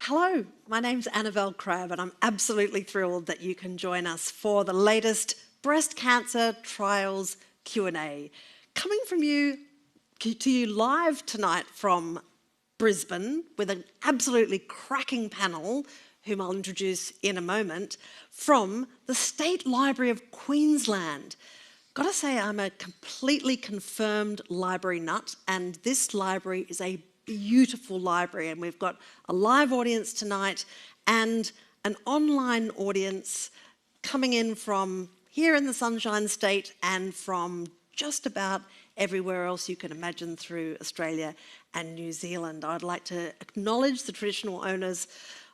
Hello, my name's Annabelle Crabb and I'm absolutely thrilled that you can join us for the latest breast cancer trials Q&A. Coming from you to you live tonight from Brisbane with an absolutely cracking panel, whom I'll introduce in a moment, from the State Library of Queensland. Gotta say, I'm a completely confirmed library nut, and this library is a beautiful library, and we've got a live audience tonight and an online audience coming in from here in the Sunshine State and from just about everywhere else you can imagine through Australia and New Zealand. I'd like to acknowledge the traditional owners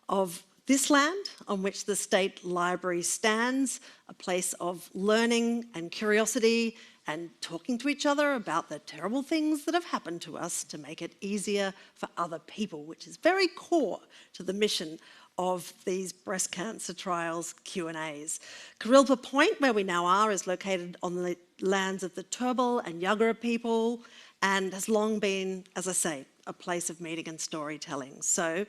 of this land on which the State Library stands, a place of learning and curiosity and talking to each other about the terrible things that have happened to us to make it easier for other people, which is very core to the mission of these breast cancer trials Q&As. Carilpa Point, where we now are, is located on the lands of the Turrbal and Yagara people and has long been, as I say, a place of meeting and storytelling. So,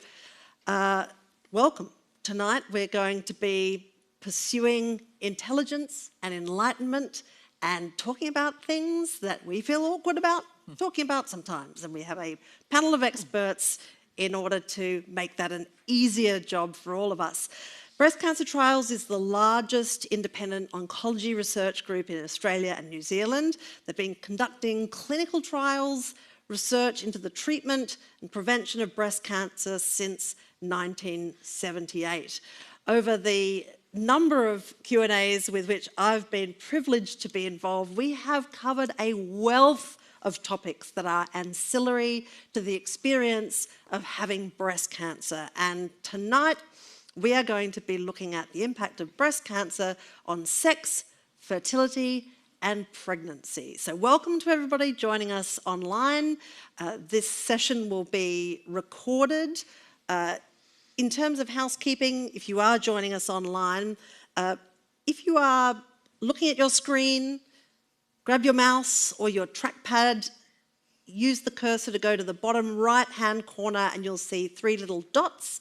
welcome. Tonight we're going to be pursuing intelligence and enlightenment and talking about things that we feel awkward about talking about sometimes. And we have a panel of experts in order to make that an easier job for all of us. Breast Cancer Trials is the largest independent oncology research group in Australia and New Zealand. They've been conducting clinical trials, research into the treatment and prevention of breast cancer since 1978. Over the number of Q&As with which I've been privileged to be involved, we have covered a wealth of topics that are ancillary to the experience of having breast cancer. And tonight, we are going to be looking at the impact of breast cancer on sex, fertility, and pregnancy. So welcome to everybody joining us online. This session will be recorded. In terms of housekeeping, if you are joining us online, if you are looking at your screen, grab your mouse or your trackpad, use the cursor to go to the bottom right-hand corner and you'll see 3 little dots.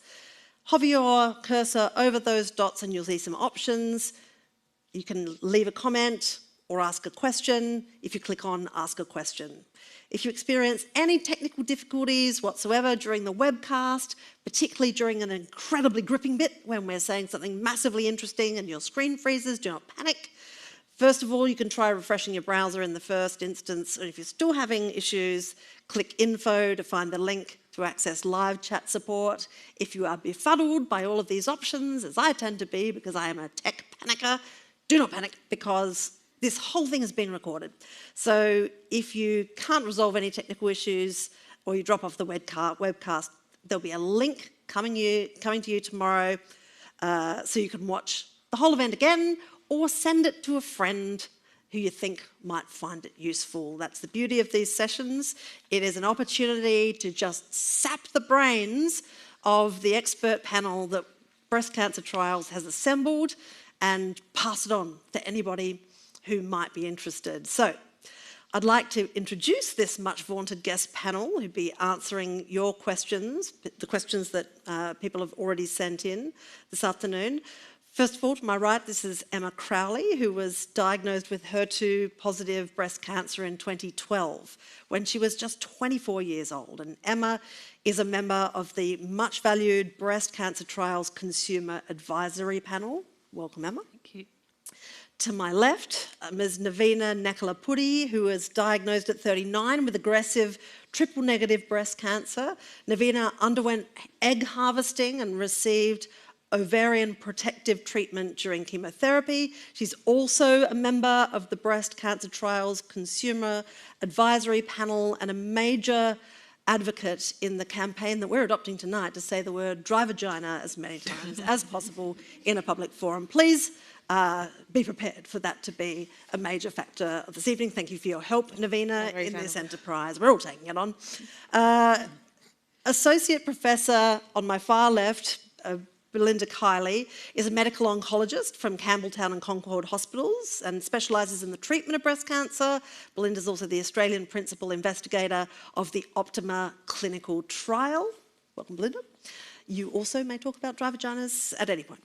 Hover your cursor over those dots and you'll see some options. You can leave a comment or ask a question if you click on Ask a Question. If you experience any technical difficulties whatsoever during the webcast, particularly during an incredibly gripping bit when we're saying something massively interesting and your screen freezes, do not panic. First of all, you can try refreshing your browser in the first instance, and if you're still having issues, click Info to find the link to access live chat support. If you are befuddled by all of these options, as I tend to be because I am a tech panicker, do not panic because this whole thing is being recorded. So if you can't resolve any technical issues or you drop off the webcast, there'll be a link coming to you tomorrow so you can watch the whole event again or send it to a friend who you think might find it useful. That's the beauty of these sessions. It is an opportunity to just sap the brains of the expert panel that Breast Cancer Trials has assembled and pass it on to anybody who might be interested. So I'd like to introduce this much vaunted guest panel who'd be answering your questions, the questions that people have already sent in this afternoon. First of all, to my right, this is Emma Crowley, who was diagnosed with HER2-positive breast cancer in 2012 when she was just 24 years old. And Emma is a member of the much valued Breast Cancer Trials Consumer Advisory Panel. Welcome, Emma. Thank you. To my left, Ms. Navina Nakalapudi, who was diagnosed at 39 with aggressive triple-negative breast cancer. Navina underwent egg harvesting and received ovarian protective treatment during chemotherapy. She's also a member of the Breast Cancer Trials Consumer Advisory Panel and a major advocate in the campaign that we're adopting tonight to say the word dry vagina as many times as possible in a public forum. Please be prepared for that to be a major factor of this evening. Thank you for your help, Navina, in this enterprise. We're all taking it on. Associate Professor on my far left, Belinda Kiley, is a medical oncologist from Campbelltown and Concord Hospitals and specialises in the treatment of breast cancer. Belinda's also the Australian Principal Investigator of the Optima clinical trial. Welcome, Belinda. you also may talk about dry vaginas at any point.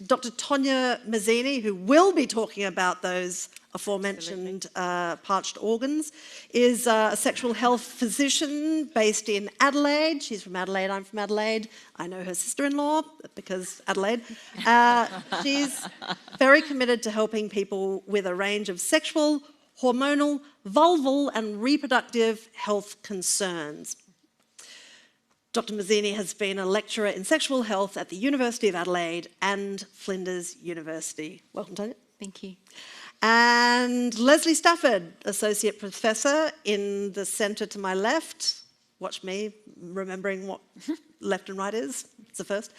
Dr. Tonya Mazzini, who will be talking about those aforementioned parched organs, is a sexual health physician based in Adelaide. She's from Adelaide, I'm from Adelaide. I know her sister-in-law because Adelaide. She's very committed to helping people with a range of sexual, hormonal, vulval and reproductive health concerns. Dr. Mazzini has been a lecturer in sexual health at the University of Adelaide and Flinders University. Welcome, Tonya. Thank you. And Leslie Stafford, Associate Professor in the centre to my left. Watch me remembering what left and right is. It's the first.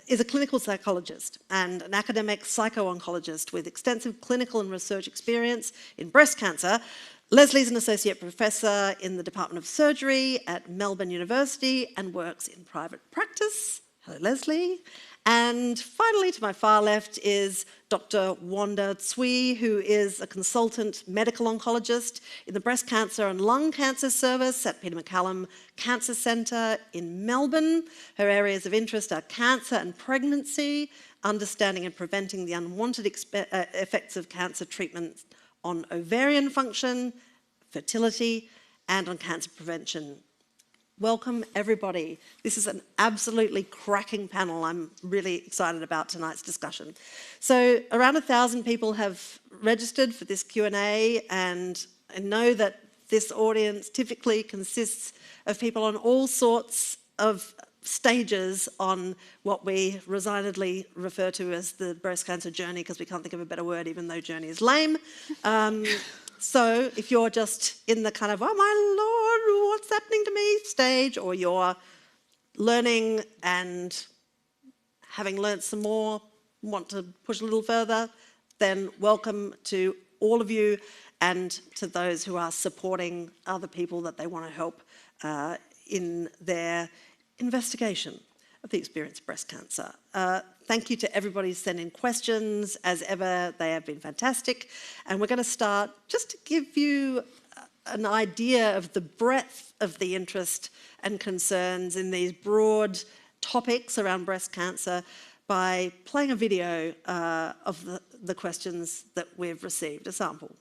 Is a clinical psychologist and an academic psycho-oncologist with extensive clinical and research experience in breast cancer. Leslie's an Associate Professor in the Department of Surgery at Melbourne University and works in private practice. Hello, Leslie. And finally, to my far left is Dr. Wanda Tsui, who is a consultant medical oncologist in the Breast Cancer and Lung Cancer Service at Peter MacCallum Cancer Centre in Melbourne. Her areas of interest are cancer and pregnancy, understanding and preventing the unwanted effects of cancer treatment on ovarian function, fertility, and on cancer prevention. Welcome, everybody. This is an absolutely cracking panel. I'm really excited about tonight's discussion. So around 1,000 people have registered for this Q&A, and I know that this audience typically consists of people on all sorts of stages on what we resignedly refer to as the breast cancer journey, because we can't think of a better word, even though journey is lame. So if you're just in the kind of, oh my Lord, what's happening to me stage, or you're learning and having learnt some more, want to push a little further, then welcome to all of you and to those who are supporting other people that they want to help in their investigation of the experience of breast cancer. Thank you to everybody who's sent in questions. As ever, they have been fantastic. And we're going to start just to give you an idea of the breadth of the interest and concerns in these broad topics around breast cancer by playing a video of the questions that we've received, a sample.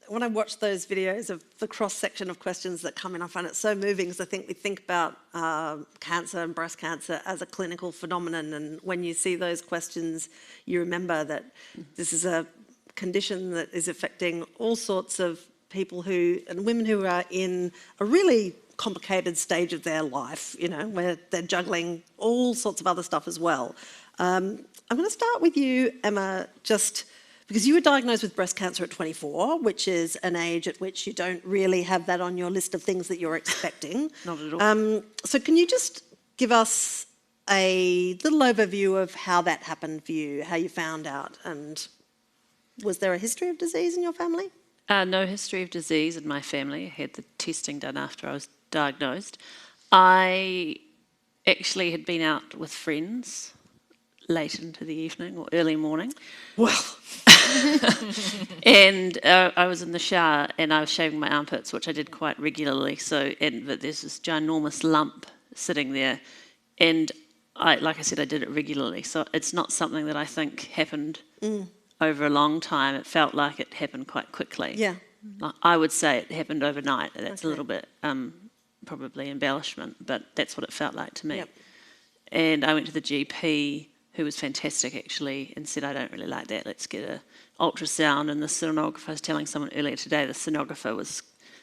When I watch those videos of the cross-section of questions that come in, I find it so moving, because I think we think about cancer and breast cancer as a clinical phenomenon, and when you see those questions, you remember that this is a condition that is affecting all sorts of people and women who are in a really complicated stage of their life, you know, where they're juggling all sorts of other stuff as well. I'm going to start with you, Emma, just because you were diagnosed with breast cancer at 24, which is an age at which you don't really have that on your list of things that you're expecting. Not at all. So can you just give us a little overview of how that happened for you, how you found out, and was there a history of disease in your family? No history of disease in my family. I had the testing done after I was diagnosed. I actually had been out with friends late into the evening or early morning. Well, And I was in the shower and I was shaving my armpits, which I did quite regularly. But there's this ginormous lump sitting there, and like I said, I did it regularly. So it's not something that I think happened over a long time. It felt like it happened quite quickly. yeah. I would say it happened overnight. That's a Okay. little bit probably embellishment, but that's what it felt like to me. Yep. And I went to the GP, who was fantastic actually, and said, I don't really like that, let's get an ultrasound. And the sonographer, I was telling someone earlier today, the sonographer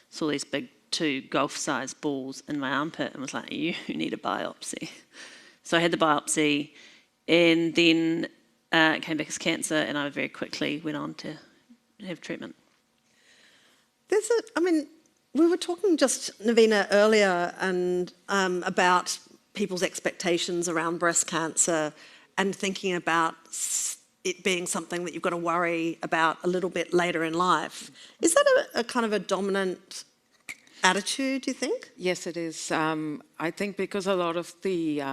saw these big 2 golf-sized balls in my armpit and was like, you need a biopsy. So I had the biopsy, and then it came back as cancer, and I very quickly went on to have treatment. We were talking just, Navina, earlier and about people's expectations around breast cancer and thinking about it being something that you've got to worry about a little bit later in life. Is that a kind of a dominant attitude, do you think? Yes, it is. I think because a lot of the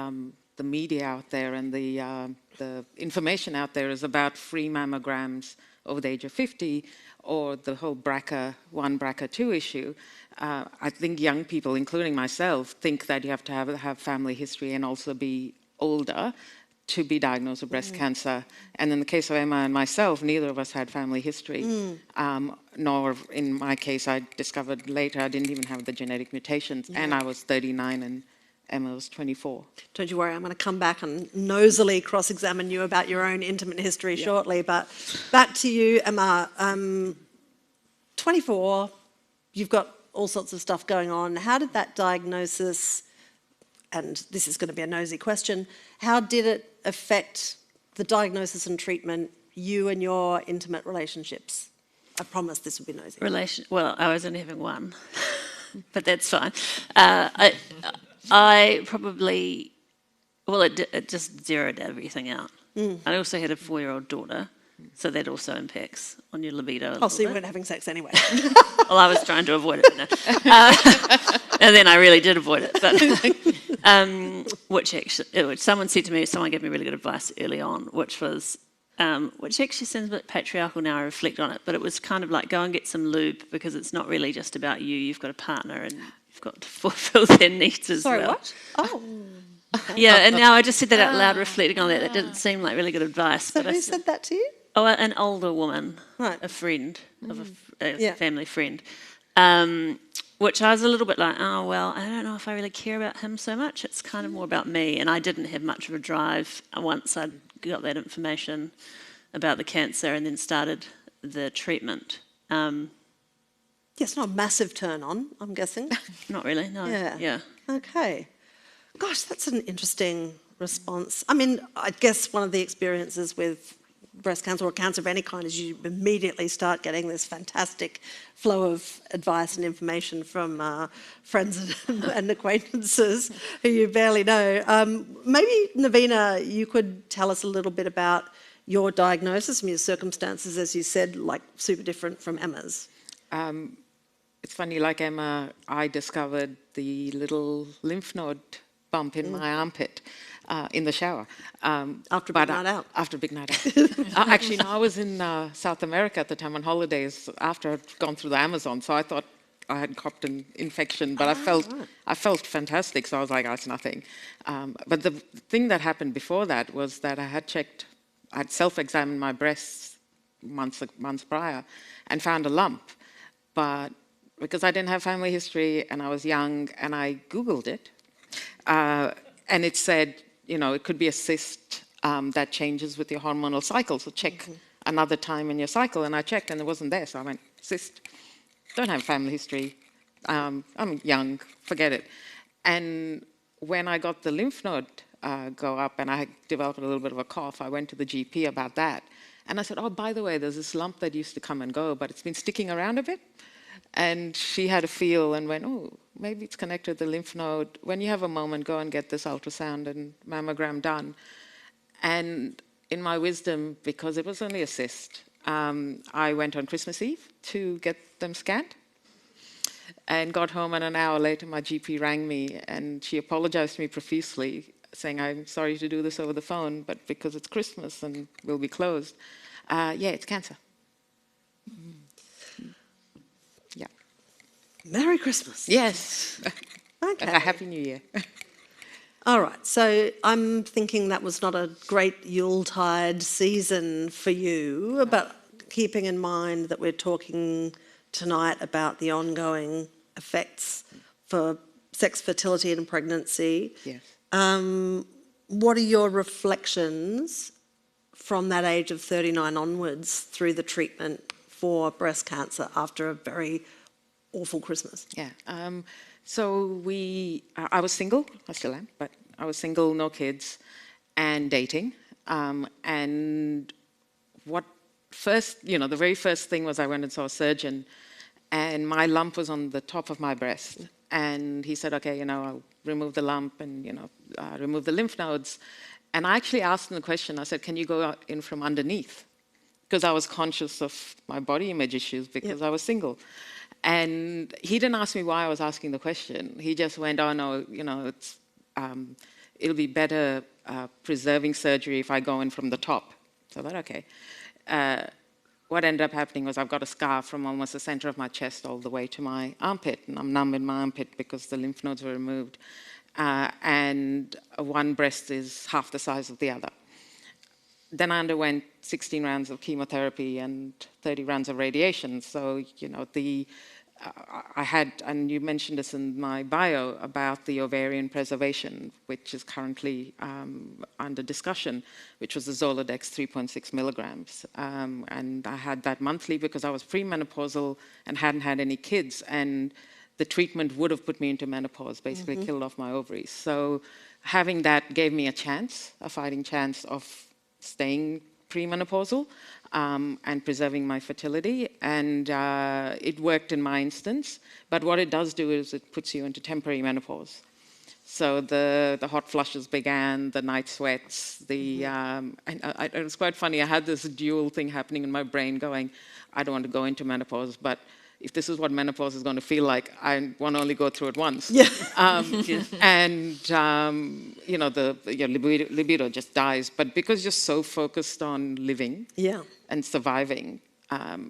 media out there and the information out there is about free mammograms over the age of 50, or the whole BRCA1, BRCA2 issue. I think young people, including myself, think that you have to have family history and also be older to be diagnosed with breast cancer. And in the case of Emma and myself, neither of us had family history, nor in my case, I discovered later I didn't even have the genetic mutations, and I was 39 and Emma was 24. Don't you worry, I'm going to come back and nosily cross-examine you about your own intimate history shortly. But back to you, Emma. 24, you've got all sorts of stuff going on. How did that diagnosis, and this is going to be a nosy question, how did it affect the diagnosis and treatment, you and your intimate relationships? I promise this would be nosy. Well, I was only having one, but that's fine. I probably, it just zeroed everything out. I also had a 4-year-old daughter, so that also impacts on your libido a little So you bit. weren't having sex anyway. Well, I was trying to avoid it, and then I really did avoid it. But which someone said to me, someone gave me really good advice early on, which was, which actually sounds a bit patriarchal now I reflect on it, but it was kind of like, go and get some lube, because it's not really just about you. You've got a partner, and you've got to fulfil their needs as well. Sorry, what? Oh. Yeah, and now I just said that out loud, reflecting on that. That didn't seem like really good advice. So but who said that to you? Oh, an older woman, Right. a friend of a Yeah. family friend, which I was a little bit like, oh, well, I don't know if I really care about him so much. It's kind of more about me. And I didn't have much of a drive once I got that information about the cancer and then started the treatment. Yeah, it's not a massive turn on, I'm guessing. Not really, no. Yeah. Okay. Gosh, that's an interesting response. I mean, I guess one of the experiences with breast cancer or cancer of any kind is you immediately start getting this fantastic flow of advice and information from friends and acquaintances who you barely know. Maybe, Navina, you could tell us a little bit about your diagnosis and your circumstances, as you said, like super different from Emma's. It's funny, like Emma, I discovered the little lymph node bump in my armpit in the shower. After a big night out. After a big night out. Actually, no, I was in South America at the time on holidays after I'd gone through the Amazon, so I thought I had copped an infection, but I felt fantastic, so I was like, oh, it's nothing. But the thing that happened before that was that I'd self-examined my breasts months prior and found a lump, but because I didn't have family history and I was young and I Googled it, and it said, you know, it could be a cyst that changes with your hormonal cycle, so check another time in your cycle. And I checked and it wasn't there, so I went, cyst, don't have family history, I'm young, forget it. And when I got the lymph node go up and I developed a little bit of a cough, I went to the GP about that. And I said, oh, by the way, there's this lump that used to come and go, but it's been sticking around a bit. And she had a feel and went, oh, maybe it's connected to the lymph node. When you have a moment, go and get this ultrasound and mammogram done. And in my wisdom, because it was only a cyst, I went on Christmas Eve to get them scanned and got home, and an hour later my GP rang me and she apologized to me profusely saying, I'm sorry to do this over the phone, but because it's Christmas and we'll be closed, yeah, it's cancer. Yeah. Merry Christmas. Yes. Okay. A Happy New Year. All right, so I'm thinking that was not a great Yuletide season for you, but keeping in mind that we're talking tonight about the ongoing effects for sex, fertility and pregnancy. Yes. What are your reflections from that age of 39 onwards through the treatment for breast cancer after a very awful Christmas? Yeah. So I was single, I still am, but I was single, no kids, and dating. And what first, the very first thing was I went and saw a surgeon, and my lump was on the top of my breast. And he said, okay, I'll remove the lump and, remove the lymph nodes. And I actually asked him the question, I said, can you go in from underneath? Because I was conscious of my body image issues because I was single. And he didn't ask me why I was asking the question. He just went, oh no, it's, it'll be better preserving surgery if I go in from the top. So I thought, okay. What ended up happening was I've got a scar from almost the center of my chest all the way to my armpit, and I'm numb in my armpit because the lymph nodes were removed. And one breast is half the size of the other. Then I underwent 16 rounds of chemotherapy and 30 rounds of radiation. So, I had, and you mentioned this in my bio, about the ovarian preservation, which is currently under discussion, which was the Zoladex 3.6 milligrams. And I had that monthly because I was premenopausal and hadn't had any kids. And the treatment would have put me into menopause, basically killed off my ovaries. So having that gave me a chance, a fighting chance of staying premenopausal and preserving my fertility. And it worked in my instance. But what it does do is it puts you into temporary menopause. So the hot flushes began, the night sweats, and it was quite funny. I had this dual thing happening in my brain going, I don't want to go into menopause, but if this is what menopause is going to feel like, I want to only go through it once. Yeah. And, your libido just dies. But because you're so focused on living and surviving,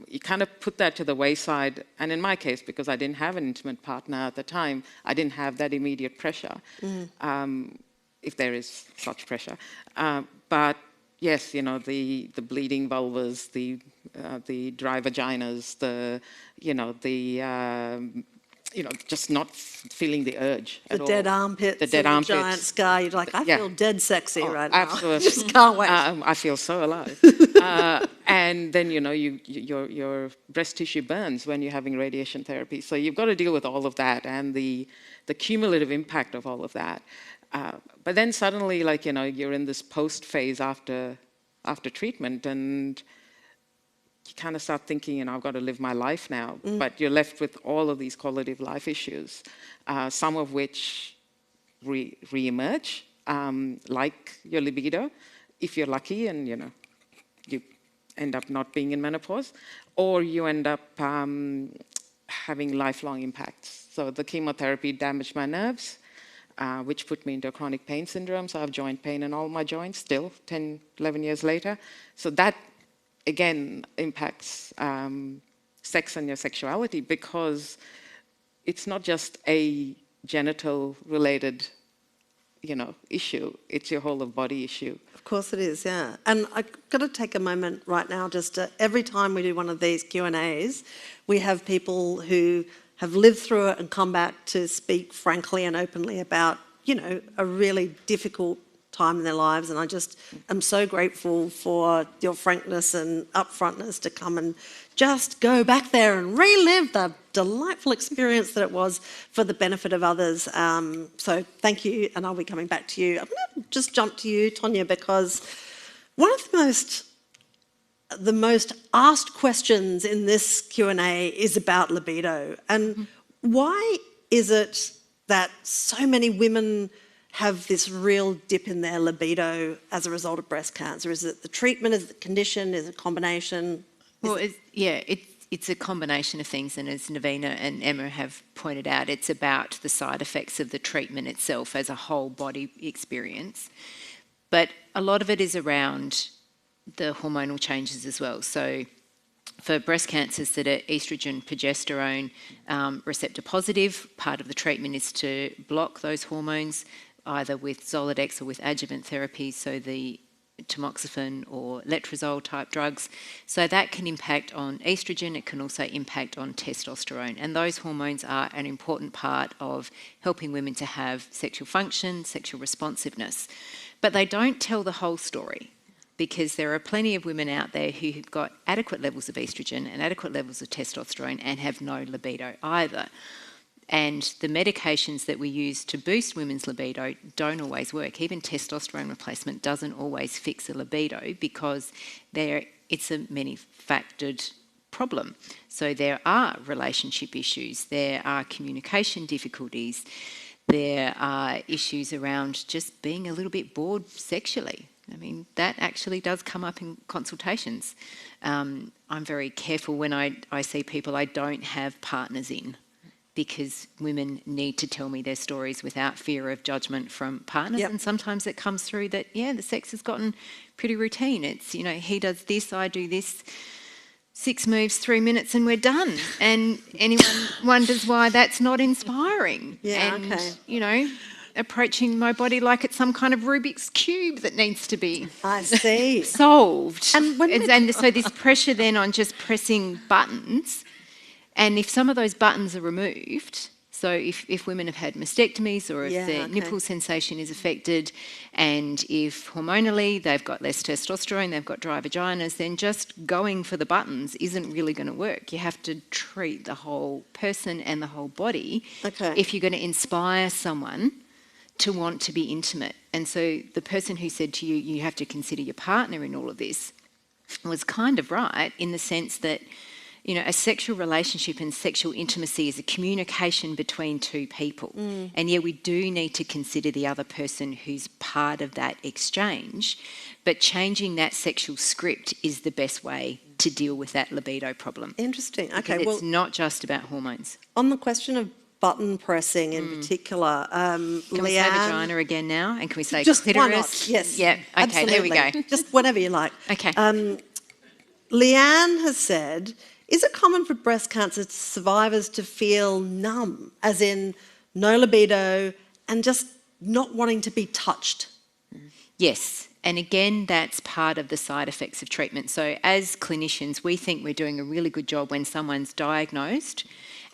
you kind of put that to the wayside. And in my case, because I didn't have an intimate partner at the time, I didn't have that immediate pressure, if there is such pressure. But yes, the bleeding vulvas, the dry vaginas, just not feeling the urge at all. The dead armpits, the dead and armpits. the giant scar. You're like, I feel dead sexy right now. Absolutely. Just can't wait. I feel so alive. And then, your breast tissue burns when you're having radiation therapy. So you've got to deal with all of that and the cumulative impact of all of that. But then suddenly, you're in this post phase after treatment, and you kind of start thinking, I've got to live my life now. But you're left with all of these quality of life issues, some of which re-emerge, like your libido, if you're lucky and, you end up not being in menopause, or you end up having lifelong impacts. So the chemotherapy damaged my nerves, which put me into a chronic pain syndrome. So I have joint pain in all my joints still, 10, 11 years later. So that, again, impacts sex and your sexuality, because it's not just a genital-related, issue. It's your whole of body issue. Of course it is, yeah. And I've got to take a moment right now, just every time we do one of these Q&As, we have people who have lived through it and come back to speak frankly and openly about, a really difficult time in their lives. And I just am so grateful for your frankness and upfrontness to come and just go back there and relive the delightful experience that it was for the benefit of others. So thank you, and I'll be coming back to you. I'm going to just jump to you, Tonya, because one of the most asked questions in this Q&A is about libido. And why is it that so many women have this real dip in their libido as a result of breast cancer? Is it the treatment? Is it the condition? Is it a combination? Well, it's it's a combination of things, and as Navina and Emma have pointed out, it's about the side effects of the treatment itself as a whole body experience. But a lot of it is around the hormonal changes as well. So for breast cancers that are estrogen, progesterone receptor positive, part of the treatment is to block those hormones, either with Zoladex or with adjuvant therapy, so the tamoxifen or letrozole type drugs. So that can impact on estrogen, it can also impact on testosterone. And those hormones are an important part of helping women to have sexual function, sexual responsiveness. But they don't tell the whole story, because there are plenty of women out there who have got adequate levels of estrogen and adequate levels of testosterone and have no libido either. And the medications that we use to boost women's libido don't always work. Even testosterone replacement doesn't always fix a libido, because it's a many-factored problem. So there are relationship issues, there are communication difficulties, there are issues around just being a little bit bored sexually. I mean, that actually does come up in consultations. I'm very careful when I see people I don't have partners in, because women need to tell me their stories without fear of judgment from partners. Yep. And sometimes it comes through that, the sex has gotten pretty routine. It's, he does this, I do this, 6 moves, 3 minutes, and we're done. And anyone wonders why that's not inspiring. Yeah, and, okay. Approaching my body like it's some kind of Rubik's Cube that needs to be I see. solved. And so this pressure then on just pressing buttons, and if some of those buttons are removed, so if women have had mastectomies, or if their nipple sensation is affected, and if hormonally they've got less testosterone, they've got dry vaginas, then just going for the buttons isn't really going to work. You have to treat the whole person and the whole body if you're going to inspire someone to want to be intimate. And so the person who said to you, you have to consider your partner in all of this, was kind of right, in the sense that, a sexual relationship and sexual intimacy is a communication between two people. And we do need to consider the other person who's part of that exchange, but changing that sexual script is the best way to deal with that libido problem. Interesting. Okay, Because it's not just about hormones. On the question of button pressing in particular, Can we say vagina again now? And can we say just clitoris? why not? Yes. Yeah. Okay, there we go. Just whenever you like. Okay. Leanne has said, is it common for breast cancer survivors to feel numb, as in no libido and just not wanting to be touched? Yes. And again, that's part of the side effects of treatment. So as clinicians, we think we're doing a really good job when someone's diagnosed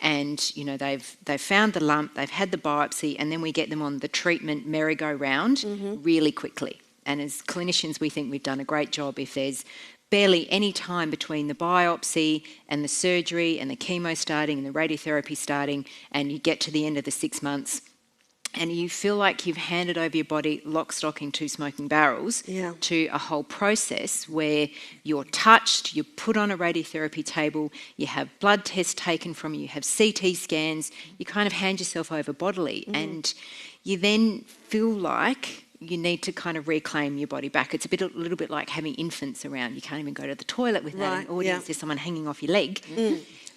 and, they've found the lump, they've had the biopsy, and then we get them on the treatment merry-go-round really quickly. And as clinicians, we think we've done a great job if there's barely any time between the biopsy and the surgery and the chemo starting and the radiotherapy starting, and you get to the end of the 6 months and you feel like you've handed over your body lock, stock and 2 smoking barrels to a whole process where you're touched, you're put on a radiotherapy table, you have blood tests taken from you, you have CT scans, you kind of hand yourself over bodily, and you then feel like you need to kind of reclaim your body back. It's a little bit like having infants around. You can't even go to the toilet without an audience. There's someone hanging off your leg.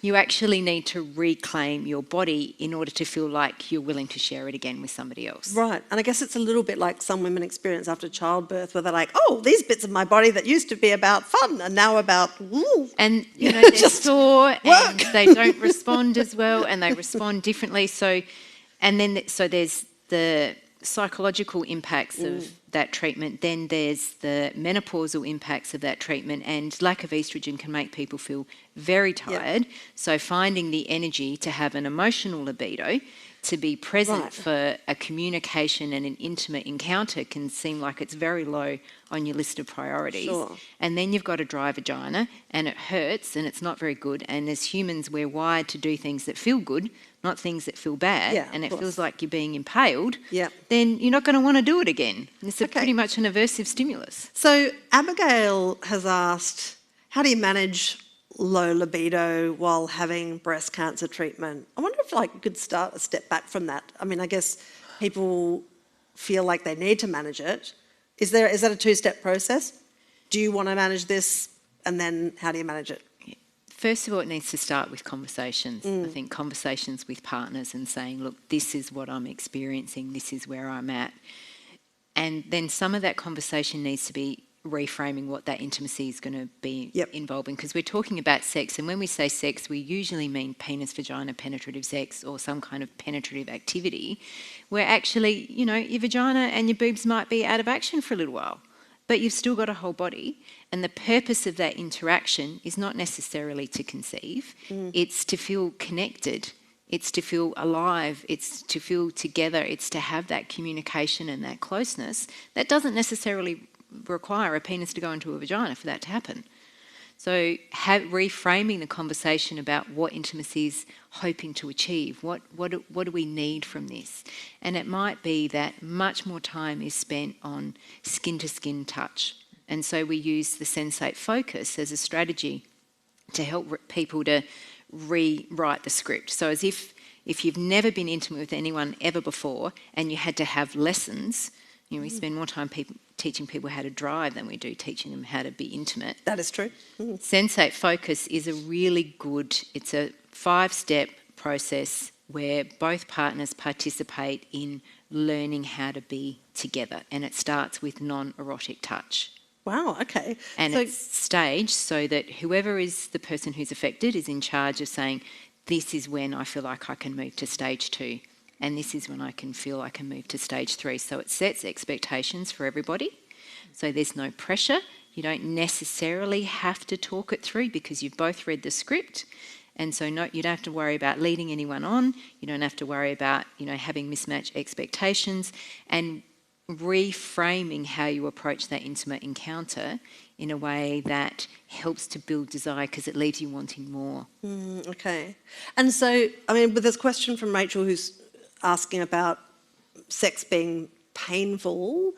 You actually need to reclaim your body in order to feel like you're willing to share it again with somebody else. Right. And I guess it's a little bit like some women experience after childbirth, where they're like, oh, these bits of my body that used to be about fun are now about, ooh. And, they're sore and they don't respond as well, and they respond differently. So there's the psychological impacts of that treatment, then there's the menopausal impacts of that treatment, and lack of estrogen can make people feel very tired. So finding the energy to have an emotional libido, to be present for a communication and an intimate encounter, can seem like it's very low on your list of priorities. And then you've got a dry vagina and it hurts and it's not very good, and as humans we're wired to do things that feel good, not things that feel bad, and it feels like you're being impaled, then you're not going to want to do it again. It's pretty much an aversive stimulus. So Abigail has asked, how do you manage low libido while having breast cancer treatment? I wonder if you could start a step back from that. I mean, I guess people feel like they need to manage it. Is that a 2-step process? Do you want to manage this, and then how do you manage it? first of all, it needs to start with conversations. I think conversations with partners and saying, look, this is what I'm experiencing, this is where I'm at. And then some of that conversation needs to be reframing what that intimacy is going to be involving, because we're talking about sex, and when we say sex, we usually mean penis, vagina, penetrative sex, or some kind of penetrative activity, where actually, you know, your vagina and your boobs might be out of action for a little while, but you've still got a whole body, and the purpose of that interaction is not necessarily to conceive, it's to feel connected, it's to feel alive, it's to feel together, it's to have that communication and that closeness. That doesn't necessarily require a penis to go into a vagina for that to happen. So reframing the conversation about what intimacy is hoping to achieve, what do we need from this? And it might be that much more time is spent on skin-to-skin touch. And so we use the sensate focus as a strategy to help people to rewrite the script. So as if you've never been intimate with anyone ever before and you had to have lessons, you know, we spend more time teaching people how to drive than we do teaching them how to be intimate. That is true. Sensate focus is a really good, it's a 5-step process where both partners participate in learning how to be together, and it starts with non-erotic touch. Wow, okay. And it's staged so that whoever is the person who's affected is in charge of saying, this is when I feel like I can move to stage 2. And this is when I can feel I can move to stage 3. So it sets expectations for everybody. So there's no pressure. You don't necessarily have to talk it through because you've both read the script. And so no, you don't have to worry about leading anyone on. You don't have to worry about, you know, having mismatched expectations, and reframing how you approach that intimate encounter in a way that helps to build desire, because it leaves you wanting more. Okay. And so, I mean, with this question from Rachel, who's asking about sex being painful,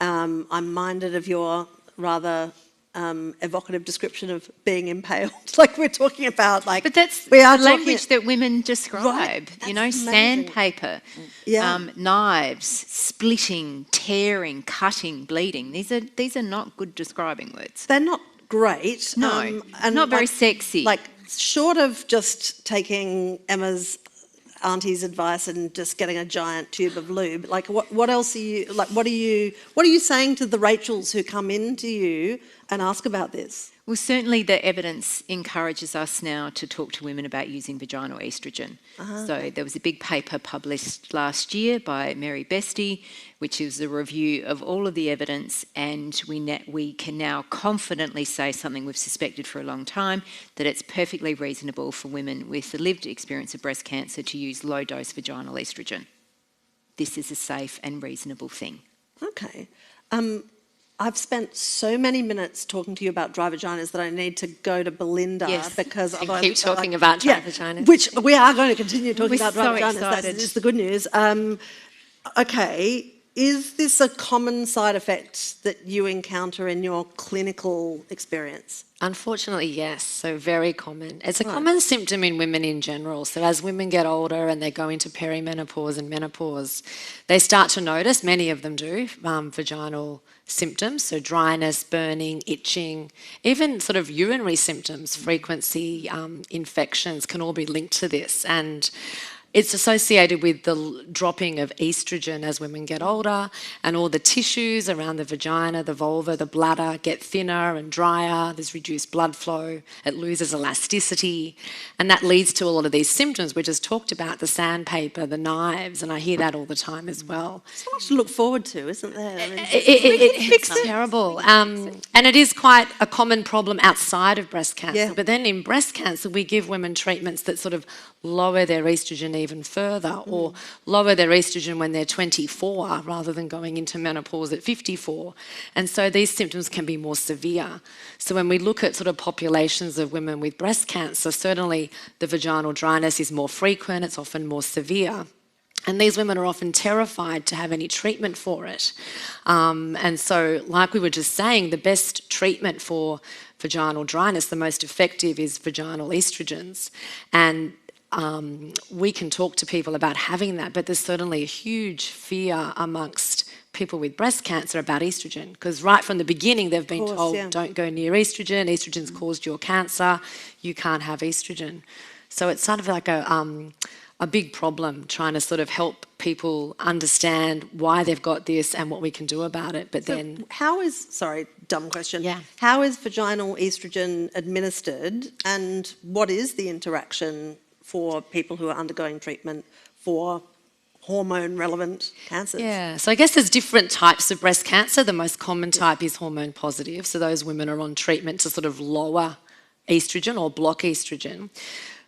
I'm minded of your rather evocative description of being impaled. Like we're talking about, like, but that's we are the language that women describe. Right, you know, that's amazing. sandpaper, Yeah. knives, splitting, tearing, cutting, bleeding. These are not good describing words. They're not great. No, and not very like, sexy. Like, short of just taking Emma's auntie's advice and just getting a giant tube of lube, like what else are you, like, what are you saying to the Rachels who come into you and ask about this? Well, certainly the evidence encourages us now to talk to women about using vaginal oestrogen. So there was a big paper published last year by Mary Bestie, which is a review of all of the evidence, and we can now confidently say something we've suspected for a long time, that it's perfectly reasonable for women with the lived experience of breast cancer to use low-dose vaginal oestrogen. This is a safe and reasonable thing. Okay. I've spent so many minutes talking to you about dry vaginas that I need to go to Belinda, Yes, because and otherwise keep talking about dry vaginas. which we are going to continue talking We're about dry so vaginas. That's excited. just the good news. Okay, is this a common side effect that you encounter in your clinical experience? Unfortunately, yes. So very common. It's a common symptom in women in general. So as women get older and they go into perimenopause and menopause, they start to notice, many of them do, vaginal symptoms. So dryness, burning, itching, even sort of urinary symptoms, frequency, infections can all be linked to this. And it's associated with the dropping of estrogen as women get older, and all the tissues around the vagina, the vulva, the bladder get thinner and drier. There's reduced blood flow. It loses elasticity. And that leads to a lot of these symptoms. We just talked about the sandpaper, the knives, and I hear that all the time as well. So much to look forward to, isn't there? I mean, It's terrible. And it is quite a common problem outside of breast cancer. Yeah. But then in breast cancer, we give women treatments that sort of lower their estrogen even further, or lower their estrogen when they're 24 rather than going into menopause at 54. And so these symptoms can be more severe. So when we look at sort of populations of women with breast cancer, certainly the vaginal dryness is more frequent, it's often more severe. And these women are often terrified to have any treatment for it. And so, like we were just saying, the best treatment for vaginal dryness, the most effective, is vaginal estrogens. And we can talk to people about having that, but there's certainly a huge fear amongst people with breast cancer about estrogen, because right from the beginning they've been told, yeah. don't go near estrogen, estrogen's caused your cancer, you can't have estrogen. So it's sort of like a big problem trying to sort of help people understand why they've got this and what we can do about it. But then, How is, sorry, dumb question. Yeah. How is vaginal estrogen administered, and what is the interaction for people who are undergoing treatment for hormone relevant cancers? yeah, so I guess there's different types of breast cancer. The most common type is hormone positive. So those women are on treatment to sort of lower estrogen or block estrogen.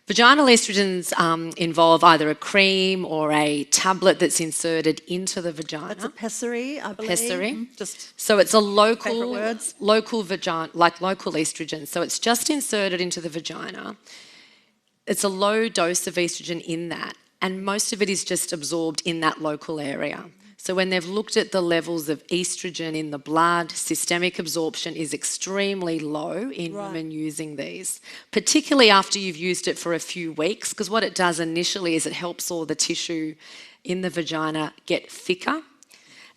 Vaginal estrogens involve either a cream or a tablet that's inserted into the vagina. That's a pessary, I believe. Pessary. Just So it's a favourite local words. vagina, like local estrogen. So it's just inserted into the vagina. It's a low dose of estrogen in that, and most of it is just absorbed in that local area. So when they've looked at the levels of estrogen in the blood, systemic absorption is extremely low in women using these, particularly after you've used it for a few weeks, because what it does initially is it helps all the tissue in the vagina get thicker.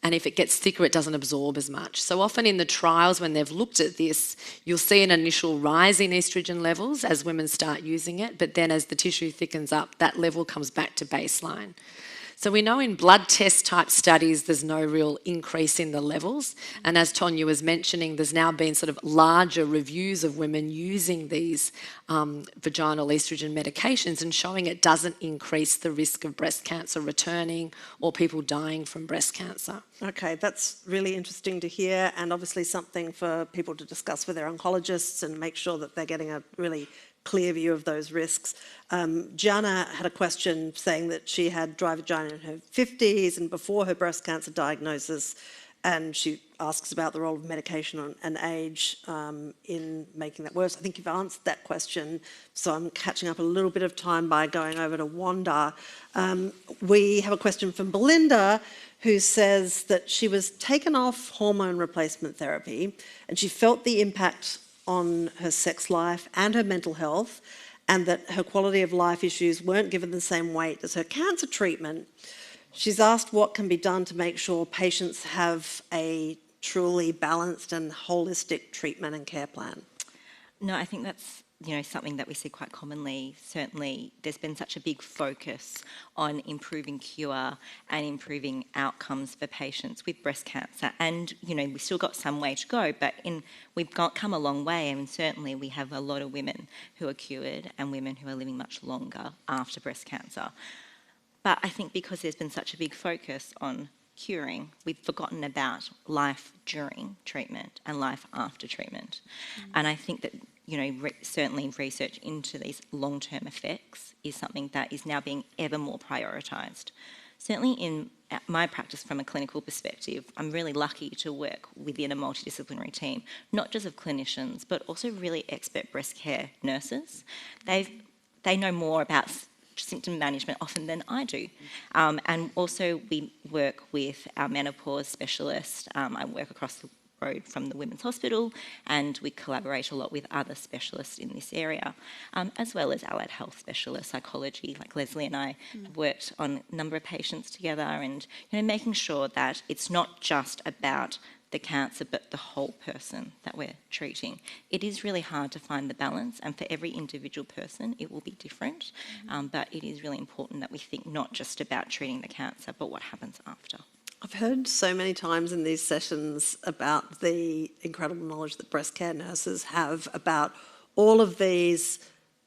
And if it gets thicker, it doesn't absorb as much. So often in the trials, when they've looked at this, you'll see an initial rise in estrogen levels as women start using it, but then as the tissue thickens up, that level comes back to baseline. So we know in blood test type studies, there's no real increase in the levels. And as Tonya was mentioning, there's now been sort of larger reviews of women using these vaginal estrogen medications and showing it doesn't increase the risk of breast cancer returning or people dying from breast cancer. Okay, that's really interesting to hear, and obviously something for people to discuss with their oncologists and make sure that they're getting a really clear view of those risks. Gianna had a question saying that she had dry vagina in her 50s and before her breast cancer diagnosis, and she asks about the role of medication and age in making that worse. I think you've answered that question, so I'm catching up a little bit of time by going over to Wanda. We have a question from Belinda, who says that she was taken off hormone replacement therapy and she felt the impact on her sex life and her mental health, and that her quality of life issues weren't given the same weight as her cancer treatment. She's asked what can be done to make sure patients have a truly balanced and holistic treatment and care plan. No, I think that's something that we see quite commonly. Certainly, there's been such a big focus on improving cure and improving outcomes for patients with breast cancer. And we've still got some way to go, but we've come a long way. And certainly, we have a lot of women who are cured and women who are living much longer after breast cancer. But I think because there's been such a big focus on curing, we've forgotten about life during treatment and life after treatment. And I think that certainly research into these long-term effects is something that is now being ever more prioritised. Certainly in my practice from a clinical perspective, I'm really lucky to work within a multidisciplinary team, not just of clinicians, but also really expert breast care nurses. They know more about symptom management often than I do. And also we work with our menopause specialist. I work across the road from the Women's Hospital, and we collaborate a lot with other specialists in this area, as well as allied health specialists, psychology, like Leslie and I have worked on a number of patients together, and making sure that it's not just about the cancer, but the whole person that we're treating. It is really hard to find the balance, and for every individual person, it will be different, but it is really important that we think not just about treating the cancer, but what happens after. I've heard so many times in these sessions about the incredible knowledge that breast care nurses have about all of these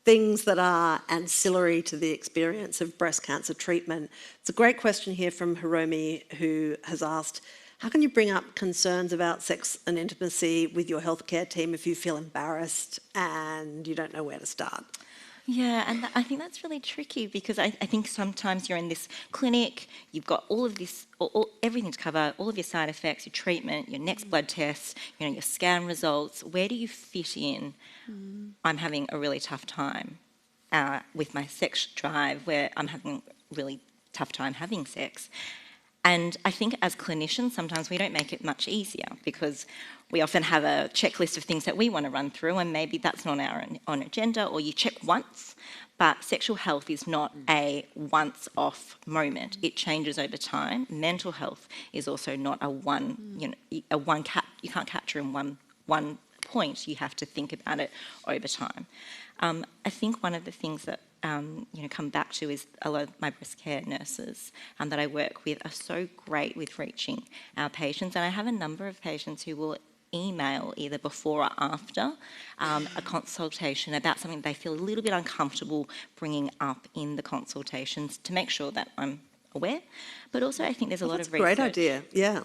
things that are ancillary to the experience of breast cancer treatment. It's a great question here from Hiromi, who has asked, how can you bring up concerns about sex and intimacy with your healthcare team if you feel embarrassed and you don't know where to start? Yeah, and I think that's really tricky because I think sometimes you're in this clinic, you've got all of this, everything to cover, all of your side effects, your treatment, your next blood tests, your scan results. Where do you fit in? I'm having a really tough time with my sex drive, where I'm having a really tough time having sex. And I think as clinicians, sometimes we don't make it much easier because we often have a checklist of things that we want to run through, and maybe that's not our on agenda, or you check once. But sexual health is not a once-off moment. It changes over time. Mental health is also not a you can't capture in one point. You have to think about it over time. I think one of the things that come back to is a lot of my breast care nurses that I work with are so great with reaching our patients, and I have a number of patients who will email either before or after a consultation about something they feel a little bit uncomfortable bringing up in the consultations to make sure that I'm aware. But also I think there's a lot That's of a research. great idea, yeah.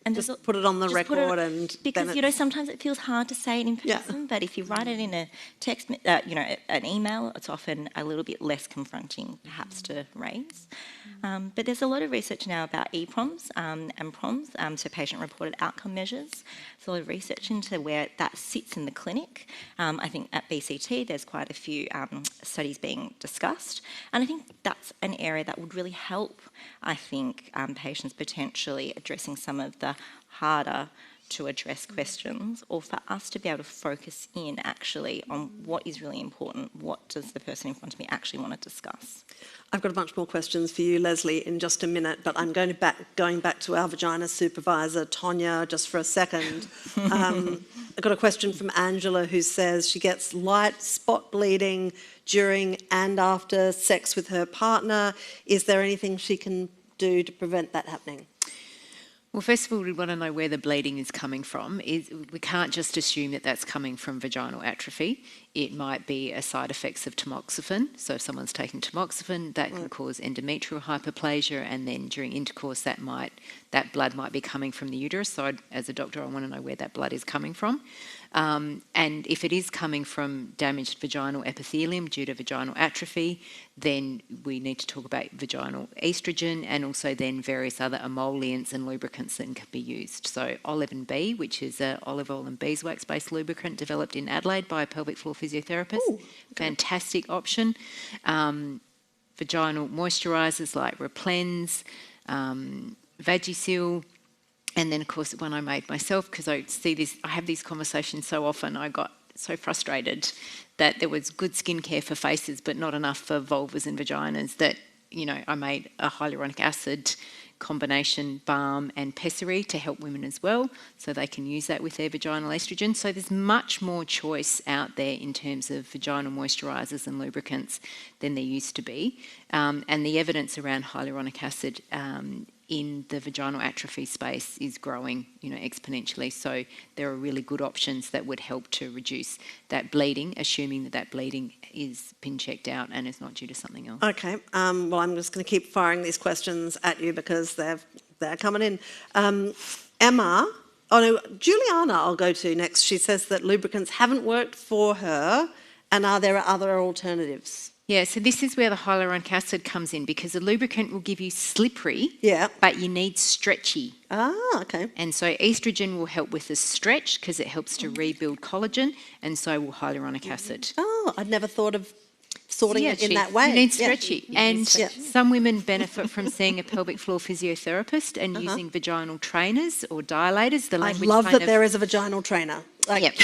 And Just put it on the just put it- record and because then sometimes it feels hard to say it in Yeah. person, but if you write it in a text, an email, it's often a little bit less confronting, perhaps, to raise. But there's a lot of research now about EPROMs and PROMs, so patient-reported outcome measures. There's a lot of research into where that sits in the clinic. I think at BCT there's quite a few studies being discussed, and I think that's an area that would really help, I think, patients potentially addressing some of the harder to address questions, or for us to be able to focus in actually on what is really important. What does the person in front of me actually want to discuss? I've got a bunch more questions for you, Leslie, in just a minute, but I'm going back to our vagina supervisor, Tonya, just for a second. I've got a question from Angela who says she gets light spot bleeding during and after sex with her partner. Is there anything she can do to prevent that happening? Well, first of all, we want to know where the bleeding is coming from. We can't just assume that that's coming from vaginal atrophy. It might be a side effects of tamoxifen. So if someone's taking tamoxifen, that can cause endometrial hyperplasia, and then during intercourse, that blood might be coming from the uterus. So as a doctor, I want to know where that blood is coming from. And if it is coming from damaged vaginal epithelium due to vaginal atrophy, then we need to talk about vaginal estrogen, and also then various other emollients and lubricants that can be used. So Olive and Bee, which is an olive oil and beeswax-based lubricant developed in Adelaide by a pelvic floor physiotherapist. Ooh, okay. Fantastic option. Vaginal moisturisers like Replens, Vagisil. And then, of course, one I made myself, because I have these conversations so often. I got so frustrated that there was good skincare for faces, but not enough for vulvas and vaginas, that, I made a hyaluronic acid combination balm and pessary to help women as well, so they can use that with their vaginal estrogen. So there's much more choice out there in terms of vaginal moisturisers and lubricants than there used to be. And the evidence around hyaluronic acid in the vaginal atrophy space is growing, exponentially. So there are really good options that would help to reduce that bleeding, assuming that bleeding is been checked out and is not due to something else. Okay, well, I'm just going to keep firing these questions at you because they're coming in. Juliana I'll go to next. She says that lubricants haven't worked for her, and are there other alternatives? Yeah, so this is where the hyaluronic acid comes in, because the lubricant will give you slippery, Yeah. but you need stretchy. Ah, okay. And so estrogen will help with the stretch because it helps to rebuild collagen, and so will hyaluronic acid. Oh, I'd never thought of sorting it in that way. You need Yeah. stretchy. And some women benefit from seeing a pelvic floor physiotherapist and using vaginal trainers or dilators. The I language love kind that of- there is a vaginal trainer. Yep.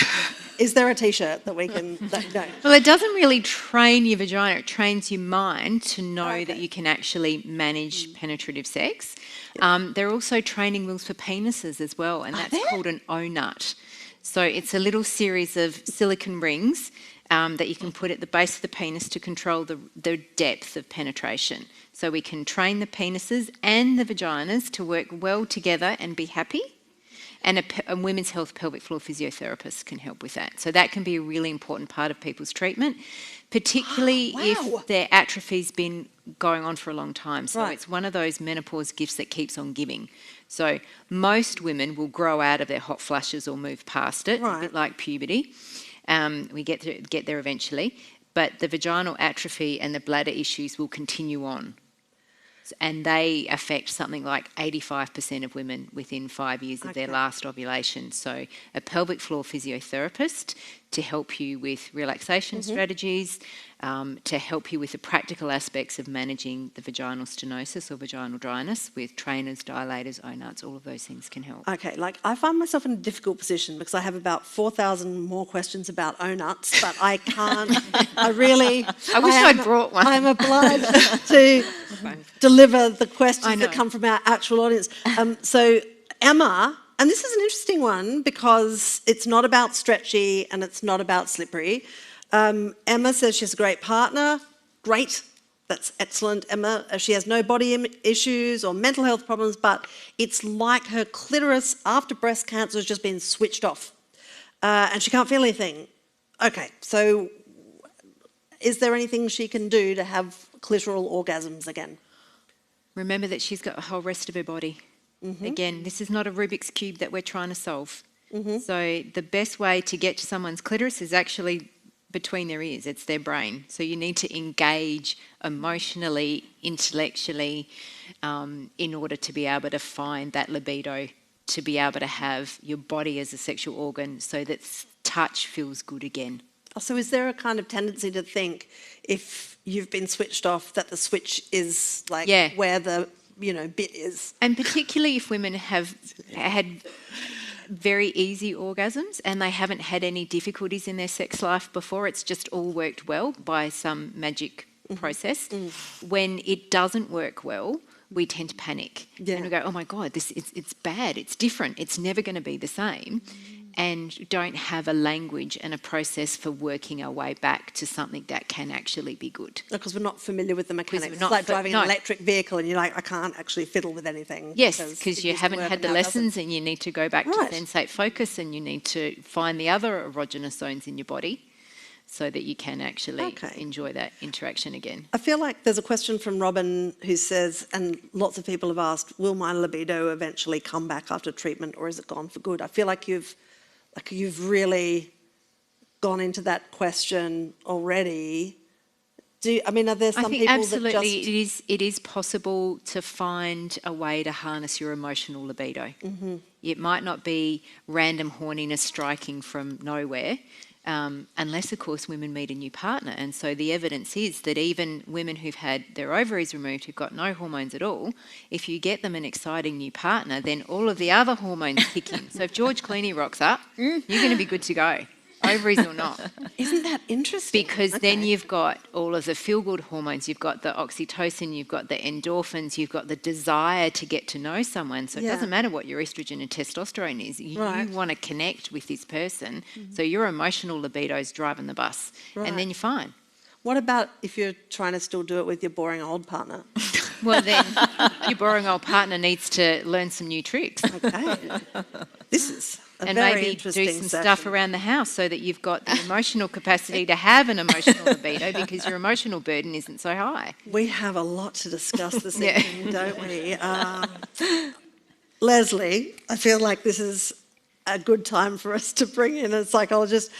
Is there a T-shirt that we can... no. Well, it doesn't really train your vagina, it trains your mind to know that you can actually manage penetrative sex. There are also training wheels for penises as well, and that's called an O-nut. So it's a little series of silicone rings that you can put at the base of the penis to control the depth of penetration. So we can train the penises and the vaginas to work well together and be happy. And a women's health pelvic floor physiotherapist can help with that. So that can be a really important part of people's treatment, particularly if their atrophy's been going on for a long time. So it's one of those menopause gifts that keeps on giving. So most women will grow out of their hot flushes or move past it, a bit like puberty. We get there eventually. But the vaginal atrophy and the bladder issues will continue on. And they affect something like 85% of women within 5 years of their last ovulation. So a pelvic floor physiotherapist to help you with relaxation strategies, to help you with the practical aspects of managing the vaginal stenosis or vaginal dryness with trainers, dilators, O-nuts, all of those things can help. Okay, like I find myself in a difficult position because I have about 4,000 more questions about O-nuts, but I can't, I wish I'd brought one. I'm obliged to deliver the questions that come from our actual audience. So Emma, and this is an interesting one because it's not about stretchy and it's not about slippery. Emma says she has a great partner. Great. That's excellent, Emma. She has no body issues or mental health problems, but it's like her clitoris after breast cancer has just been switched off and she can't feel anything. Okay, so is there anything she can do to have clitoral orgasms again? Remember that she's got the whole rest of her body. Again, this is not a Rubik's Cube that we're trying to solve. So the best way to get to someone's clitoris is actually between their ears. It's their brain. So you need to engage emotionally, intellectually, in order to be able to find that libido, to be able to have your body as a sexual organ so that touch feels good again. So is there a kind of tendency to think if you've been switched off that the switch is like where the bit is? And particularly if women have had very easy orgasms and they haven't had any difficulties in their sex life before, it's just all worked well by some magic process. When it doesn't work well, we tend to panic. And we go, oh my God, it's bad, it's different, it's never going to be the same. And don't have a language and a process for working our way back to something that can actually be good. Because we're not familiar with the mechanics. It's like driving an electric vehicle and you're like, I can't actually fiddle with anything. Yes, because you haven't had the lessons and you need to go back to sensate focus and you need to find the other erogenous zones in your body so that you can actually enjoy that interaction again. I feel like there's a question from Robin who says, and lots of people have asked, will my libido eventually come back after treatment or is it gone for good? I feel like you've really gone into that question already. Are there some people absolutely that just... it is possible to find a way to harness your emotional libido. It might not be random horniness striking from nowhere, unless, of course, women meet a new partner. And so the evidence is that even women who've had their ovaries removed, who've got no hormones at all, if you get them an exciting new partner, then all of the other hormones kick in. So if George Clooney rocks up, you're going to be good to go, ovaries or not. Isn't that interesting? Because then you've got all of the feel-good hormones, you've got the oxytocin, you've got the endorphins, you've got the desire to get to know someone. So it doesn't matter what your estrogen and testosterone is. You want to connect with this person. So your emotional libido is driving the bus. And then you're fine. What about if you're trying to still do it with your boring old partner? Well, then your boring old partner needs to learn some new tricks. Okay. This is a and very maybe interesting do some session. stuff around the house so that you've got the emotional capacity to have an emotional libido because your emotional burden isn't so high. We have a lot to discuss this evening, don't we? Leslie, I feel like this is a good time for us to bring in a psychologist.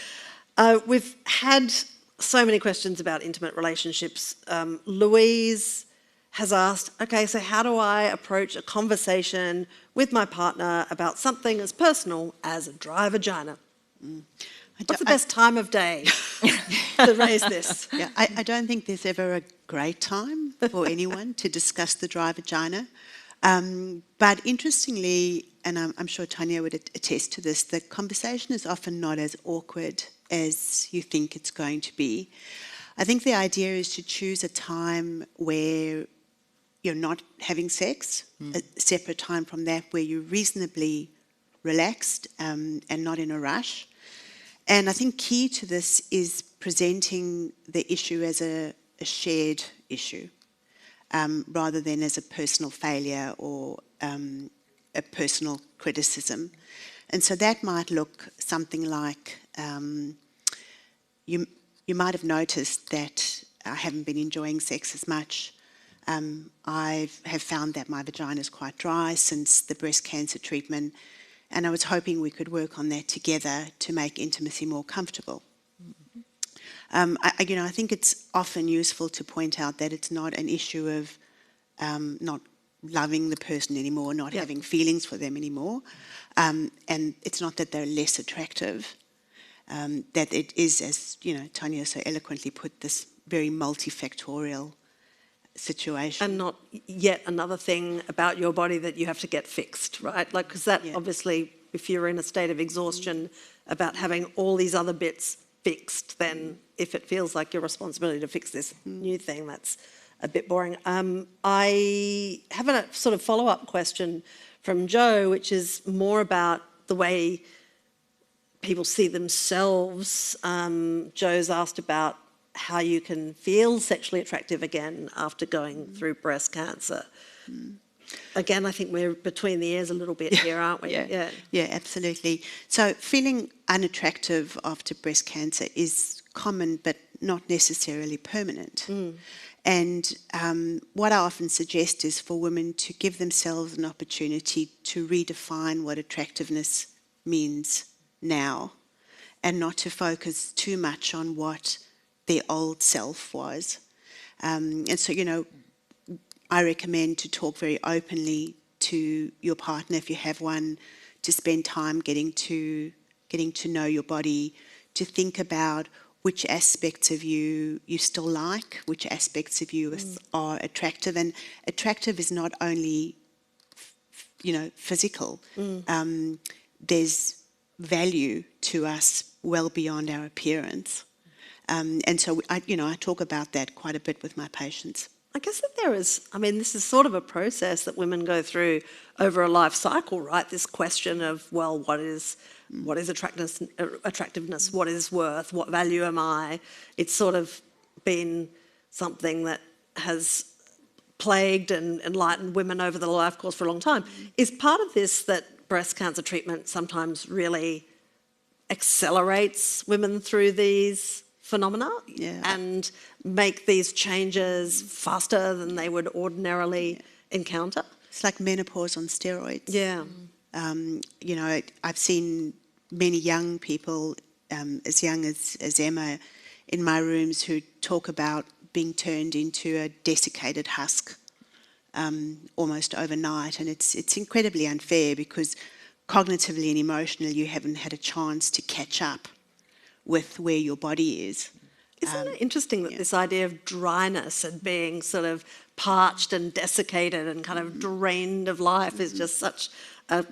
We've had so many questions about intimate relationships. Louise has asked, okay, so how do I approach a conversation with my partner about something as personal as a dry vagina? What's the best time of day to raise this? Yeah, I don't think there's ever a great time for anyone to discuss the dry vagina. But interestingly, and I'm sure Tanya would attest to this, the conversation is often not as awkward as you think it's going to be. I think the idea is to choose a time where you're not having sex, a separate time from that where you're reasonably relaxed and not in a rush. And I think key to this is presenting the issue as a shared issue rather than as a personal failure or a personal criticism. And so that might look something like, you might have noticed that I haven't been enjoying sex as much. I have found that my vagina is quite dry since the breast cancer treatment, and I was hoping we could work on that together to make intimacy more comfortable. I think it's often useful to point out that it's not an issue of not loving the person anymore, not having feelings for them anymore. And it's not that they're less attractive, that it is, as Tanya so eloquently put, this very multifactorial situation. And not yet another thing about your body that you have to get fixed, right? Like, because that obviously, if you're in a state of exhaustion about having all these other bits fixed, then if it feels like your responsibility to fix this new thing, that's a bit boring. I have a sort of follow-up question from Joe, which is more about the way people see themselves. Joe's asked about how you can feel sexually attractive again after going through breast cancer. Again, I think we're between the ears a little bit here, aren't we? Yeah, absolutely. So feeling unattractive after breast cancer is common, but not necessarily permanent. And what I often suggest is for women to give themselves an opportunity to redefine what attractiveness means now, and not to focus too much on what their old self was. And so, I recommend to talk very openly to your partner, if you have one, to spend time getting to know your body, to think about which aspects of you still like, which aspects of you are attractive. And attractive is not only, physical. There's value to us well beyond our appearance. And so, I talk about that quite a bit with my patients. I guess that there is, this is sort of a process that women go through over a life cycle, right? This question of, well, what is attractiveness, what is worth, what value am I? It's sort of been something that has plagued and enlightened women over the life course for a long time. Is part of this that breast cancer treatment sometimes really accelerates women through these phenomena and make these changes faster than they would ordinarily encounter? It's like menopause on steroids. Yeah. I've seen many young people, as young as Emma, in my rooms who talk about being turned into a desiccated husk almost overnight. And it's incredibly unfair because cognitively and emotionally you haven't had a chance to catch up with where your body is. Isn't it interesting that this idea of dryness and being sort of parched and desiccated and kind of drained of life is just such a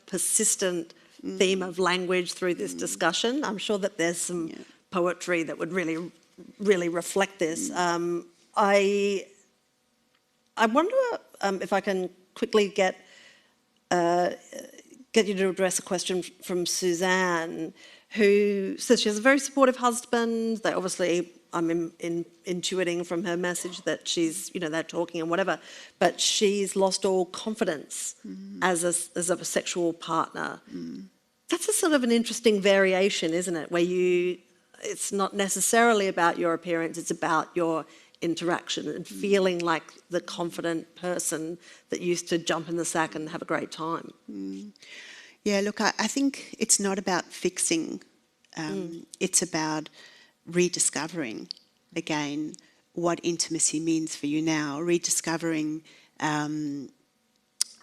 persistent theme of language through this discussion? I'm sure that there's some poetry that would really, really reflect this. I wonder if I can quickly get you to address a question from Suzanne, who says she has a very supportive husband. They obviously, I'm intuiting from her message that she's, they're talking and whatever, but she's lost all confidence as a sexual partner. That's a sort of an interesting variation, isn't it? Where it's not necessarily about your appearance, it's about your interaction and feeling like the confident person that used to jump in the sack and have a great time. Yeah, look, I think it's not about fixing. It's about rediscovering, again, what intimacy means for you now, rediscovering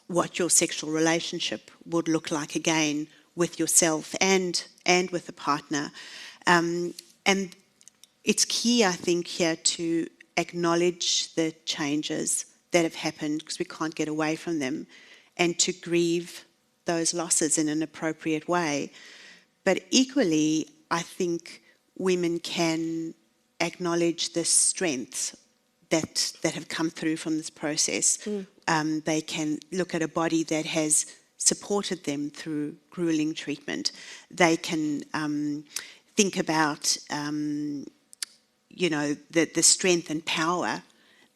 what your sexual relationship would look like again with yourself and with a partner. And it's key, I think, here to acknowledge the changes that have happened, because we can't get away from them, and to grieve those losses in an appropriate way. But equally, I think women can acknowledge the strengths that have come through from this process. They can look at a body that has supported them through grueling treatment. They can think about, the strength and power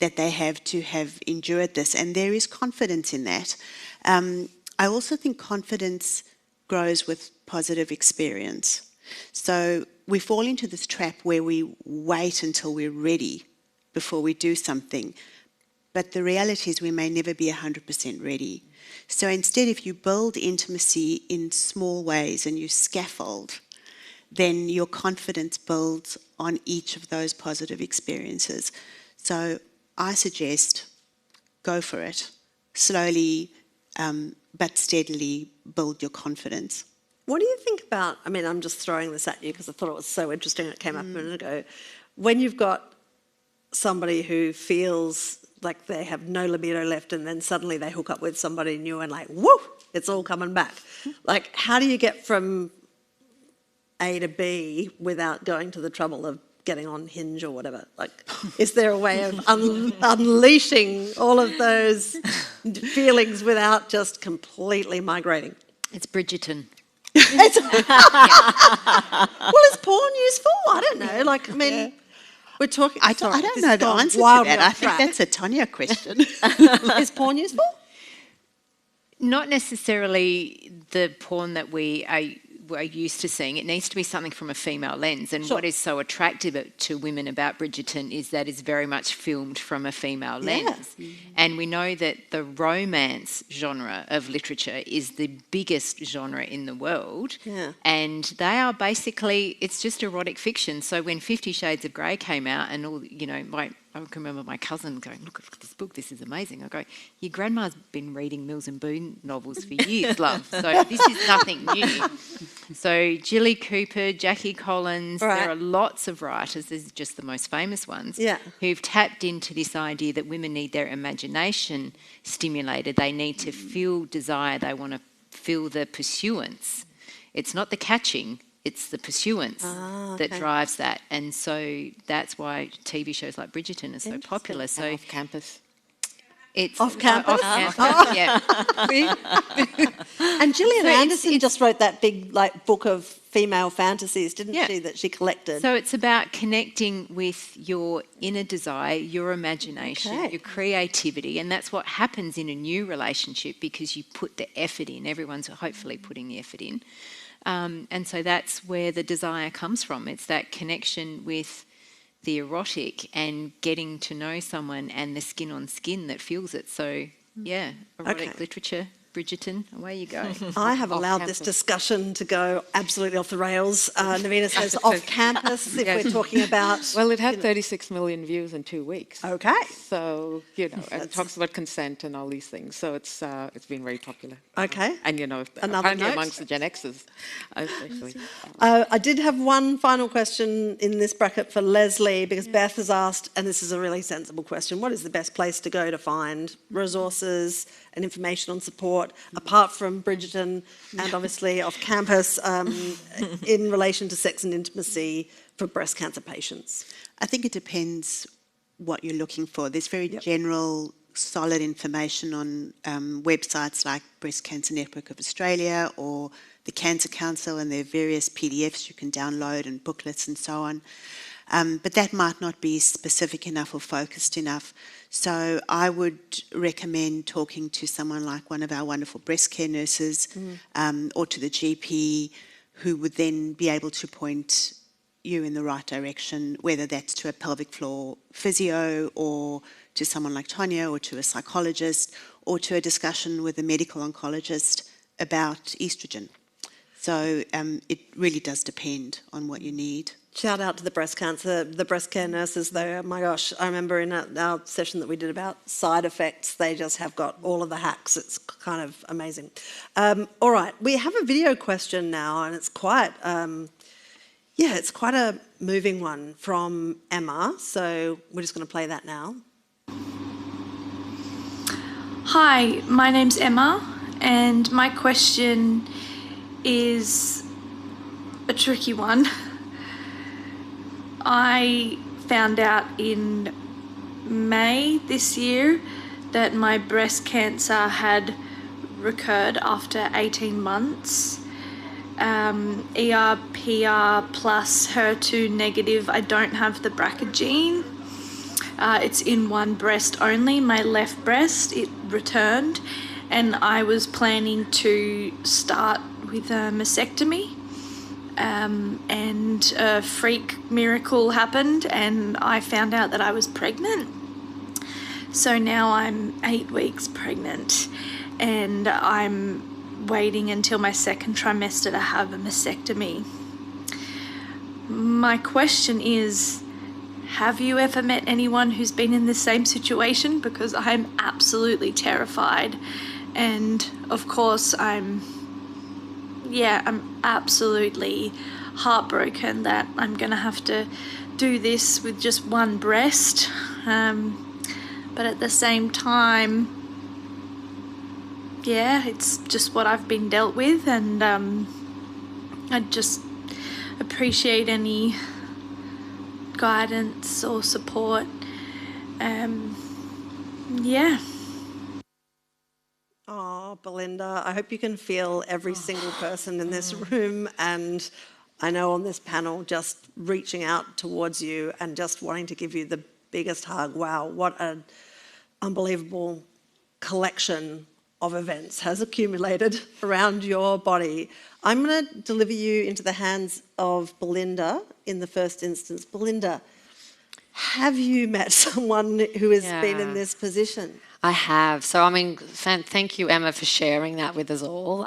that they have to have endured this. And there is confidence in that. I also think confidence grows with positive experience. So we fall into this trap where we wait until we're ready before we do something. But the reality is we may never be 100% ready. So instead, if you build intimacy in small ways and you scaffold, then your confidence builds on each of those positive experiences. So I suggest go for it. Slowly but steadily build your confidence. What do you think about, I mean, I'm just throwing this at you because I thought it was so interesting, it came up a minute ago. When you've got somebody who feels like they have no libido left and then suddenly they hook up with somebody new and like, whoa, it's all coming back. Like, how do you get from A to B without going to the trouble of getting on Hinge or whatever? Like, is there a way of unleashing all of those feelings without just completely migrating? It's Bridgerton. Well, is porn useful? I don't know. Like, I mean, we're talking. I don't know the answer to that. I think that's a Tanya question. Is porn useful? Not necessarily the porn that we're used to seeing. It needs to be something from a female lens. And what is so attractive to women about Bridgerton is that it's very much filmed from a female lens. And we know that the romance genre of literature is the biggest genre in the world. And they are basically, it's just erotic fiction. So when 50 Shades of Grey came out and all, you know, I can remember my cousin going, look at this book, this is amazing. I go, your grandma's been reading Mills and Boon novels for years, love. So this is nothing new. So Jilly Cooper, Jackie Collins, there are lots of writers, this is just the most famous ones, who've tapped into this idea that women need their imagination stimulated. They need to feel desire. They want to feel the pursuance. It's not the catching. It's the pursuance that drives that. And so that's why TV shows like Bridgerton are so popular. So Off campus. It's Off campus? yeah. And Gillian Anderson just wrote that big book of female fantasies, didn't she, that she collected? So it's about connecting with your inner desire, your imagination, your creativity, and that's what happens in a new relationship because you put the effort in. Everyone's hopefully putting the effort in. And so that's where the desire comes from. It's that connection with the erotic and getting to know someone and the skin on skin that feels it. So, yeah, erotic literature, Bridgerton, away you go. I have allowed this discussion to go absolutely off the rails. Navina says off campus if we're talking about... Well, it had 36 million views in 2 weeks. Okay. So, you know, and it talks about consent and all these things. So it's been very popular. Okay. And, you know, Another apparently note. amongst the Gen Xers, especially. I did have one final question in this bracket for Leslie because Beth has asked, and this is a really sensible question, what is the best place to go to find resources and information on support, apart from Bridgerton and obviously off campus, in relation to sex and intimacy for breast cancer patients? I think it depends what you're looking for. There's very general, solid information on websites like Breast Cancer Network of Australia or the Cancer Council, and there are various PDFs you can download and booklets and so on. But that might not be specific enough or focused enough. So I would recommend talking to someone like one of our wonderful breast care nurses or to the GP, who would then be able to point you in the right direction, whether that's to a pelvic floor physio or to someone like Tanya or to a psychologist or to a discussion with a medical oncologist about estrogen. So it really does depend on what you need. Shout out to the breast care nurses though. Oh my gosh, I remember in our session that we did about side effects, they just have got all of the hacks. It's kind of amazing. All right, we have a video question now, and it's quite, it's quite a moving one from Emma. So we're just going to play that now. Hi, my name's Emma, and my question is a tricky one. I found out in May this year that my breast cancer had recurred after 18 months. ER, PR plus HER2 negative. I don't have the BRCA gene. It's in one breast only, my left breast. It returned, and I was planning to start with a mastectomy. And a freak miracle happened, and I found out that I was pregnant. So now I'm 8 weeks pregnant, and I'm waiting until my second trimester to have a mastectomy. My question is, have you ever met anyone who's been in the same situation? Because I'm absolutely terrified. And of course, I'm absolutely heartbroken that I'm going to have to do this with just one breast. But at the same time, it's just what I've been dealt with, and I just appreciate any guidance or support. Oh, Belinda, I hope you can feel every single person in this room, and I know on this panel just reaching out towards you and just wanting to give you the biggest hug. Wow, what an unbelievable collection of events has accumulated around your body. I'm going to deliver you into the hands of Belinda in the first instance. Belinda, have you met someone who has been in this position? I have. So, I mean, thank you, Emma, for sharing that with us all.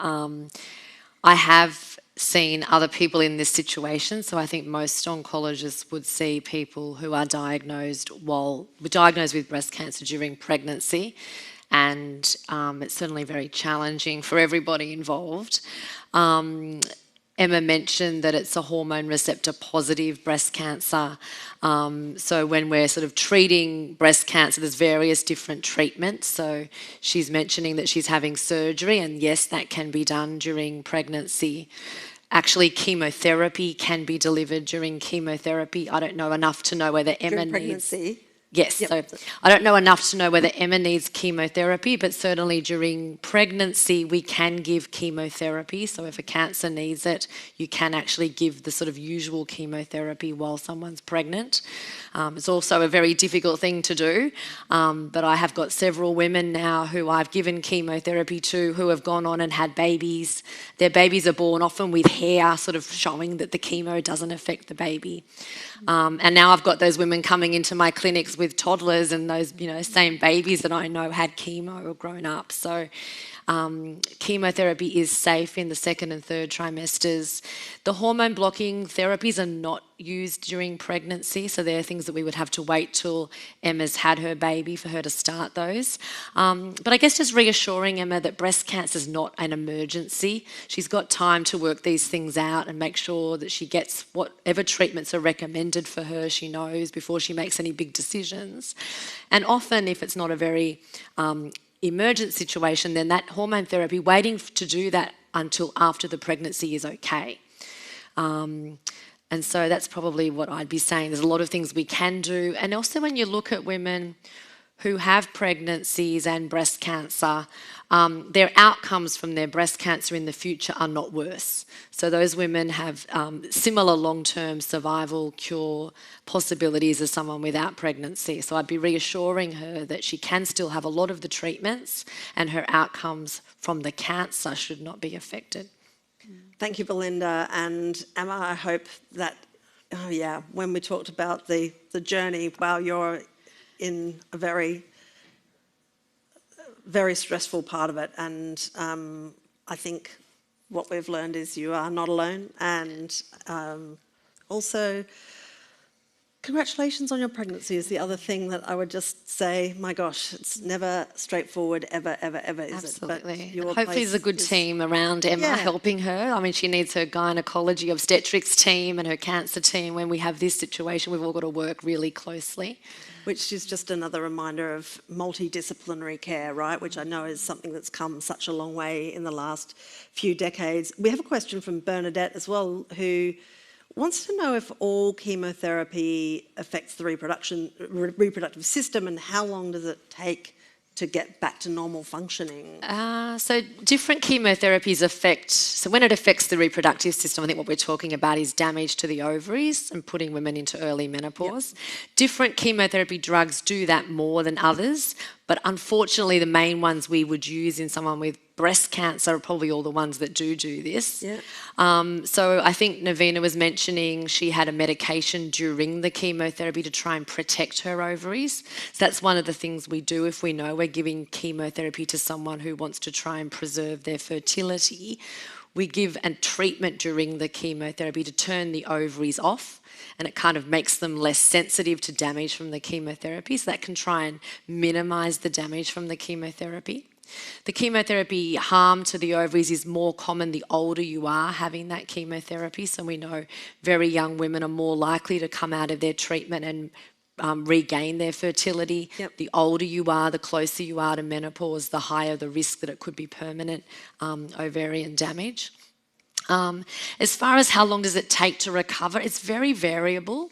I have seen other people in this situation. So I think most oncologists would see people who are diagnosed with breast cancer during pregnancy. And it's certainly very challenging for everybody involved. Emma mentioned that it's a hormone receptor positive breast cancer. So when we're sort of treating breast cancer, there's various different treatments. So she's mentioning that she's having surgery, and yes, that can be done during pregnancy. Actually, chemotherapy can be delivered during chemotherapy. I don't know enough to know whether Emma During pregnancy? Yes, so I don't know enough to know whether Emma needs chemotherapy, but certainly during pregnancy we can give chemotherapy. So if a cancer needs it, you can actually give the sort of usual chemotherapy while someone's pregnant. It's also a very difficult thing to do, but I have got several women now who I've given chemotherapy to who have gone on and had babies. Their babies are born often with hair sort of showing that the chemo doesn't affect the baby. And now I've got those women coming into my clinics with toddlers, and those, same babies that I know had chemo or grown up. So chemotherapy is safe in the second and third trimesters. The hormone blocking therapies are not used during pregnancy, so they're things that we would have to wait till Emma's had her baby for her to start those. But I guess just reassuring Emma that breast cancer is not an emergency. She's got time to work these things out and make sure that she gets whatever treatments are recommended for her, she knows before she makes any big decisions. And often, if it's not a very emergent situation, then that hormone therapy, waiting to do that until after the pregnancy is okay. And so that's probably what I'd be saying. There's a lot of things we can do. And also when you look at women who have pregnancies and breast cancer, their outcomes from their breast cancer in the future are not worse. So those women have similar long-term survival cure possibilities as someone without pregnancy. So I'd be reassuring her that she can still have a lot of the treatments and her outcomes from the cancer should not be affected. Thank you, Belinda. And Emma, I hope that, when we talked about the journey, while you're in a very, very stressful part of it. And I think what we've learned is you are not alone. And also, congratulations on your pregnancy is the other thing that I would just say. My gosh, it's never straightforward, ever, is Absolutely. it? But hopefully there's a good team around Emma helping her. I mean, she needs her gynecology obstetrics team and her cancer team. When we have this situation, we've all got to work really closely. Which is just another reminder of multidisciplinary care, right? Which I know is something that's come such a long way in the last few decades. We have a question from Bernadette as well, who wants to know if all chemotherapy affects the reproductive system, and how long does it take to get back to normal functioning? So different chemotherapies so when it affects the reproductive system, I think what we're talking about is damage to the ovaries and putting women into early menopause. Yep. Different chemotherapy drugs do that more than others, but unfortunately the main ones we would use in someone with breast cancer are probably all the ones that do this. Yeah. So I think Navina was mentioning she had a medication during the chemotherapy to try and protect her ovaries. So that's one of the things we do if we know we're giving chemotherapy to someone who wants to try and preserve their fertility. we give a treatment during the chemotherapy to turn the ovaries off, and it kind of makes them less sensitive to damage from the chemotherapy. So that can try and minimise the damage from the chemotherapy. The chemotherapy harm to the ovaries is more common the older you are having that chemotherapy. So we know very young women are more likely to come out of their treatment and regain their fertility. Yep. The older you are, the closer you are to menopause, the higher the risk that it could be permanent ovarian damage. As far as how long does it take to recover, it's very variable.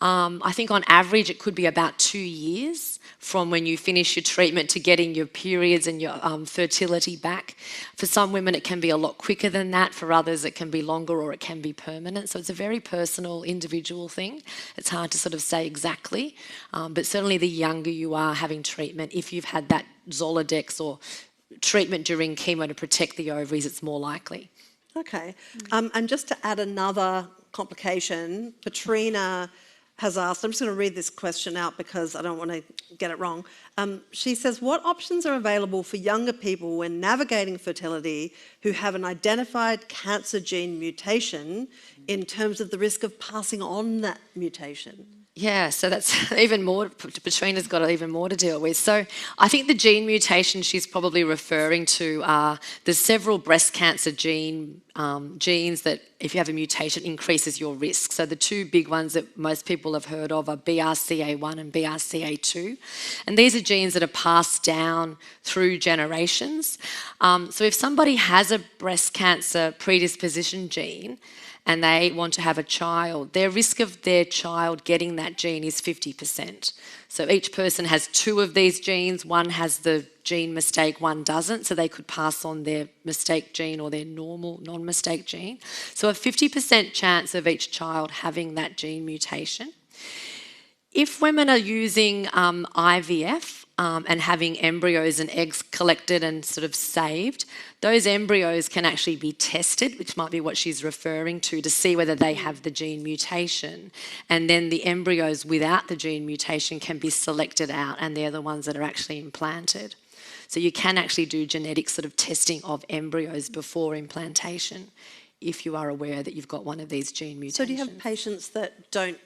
I think on average it could be about 2 years from when you finish your treatment to getting your periods and your fertility back. For some women it can be a lot quicker than that, for others it can be longer or it can be permanent. So it's a very personal, individual thing. It's hard to sort of say exactly, but certainly the younger you are having treatment, if you've had that Zoladex or treatment during chemo to protect the ovaries, it's more likely. Okay. And just to add another complication, Patrina has asked, I'm just going to read this question out because I don't want to get it wrong. She says, what options are available for younger people when navigating fertility who have an identified cancer gene mutation in terms of the risk of passing on that mutation? Yeah, so that's even more, Patrina's got even more to deal with. So I think the gene mutation she's probably referring to are, there's several breast cancer genes that if you have a mutation increases your risk. So the two big ones that most people have heard of are BRCA1 and BRCA2. And these are genes that are passed down through generations. So if somebody has a breast cancer predisposition gene, and they want to have a child, their risk of their child getting that gene is 50%. So each person has two of these genes. One has the gene mistake, one doesn't. So they could pass on their mistake gene or their normal non-mistake gene. So a 50% chance of each child having that gene mutation. If women are using IVF and having embryos and eggs collected and sort of saved, those embryos can actually be tested, which might be what she's referring to see whether they have the gene mutation. And then the embryos without the gene mutation can be selected out, and they're the ones that are actually implanted. So you can actually do genetic sort of testing of embryos before implantation if you are aware that you've got one of these gene mutations. So do you have patients that don't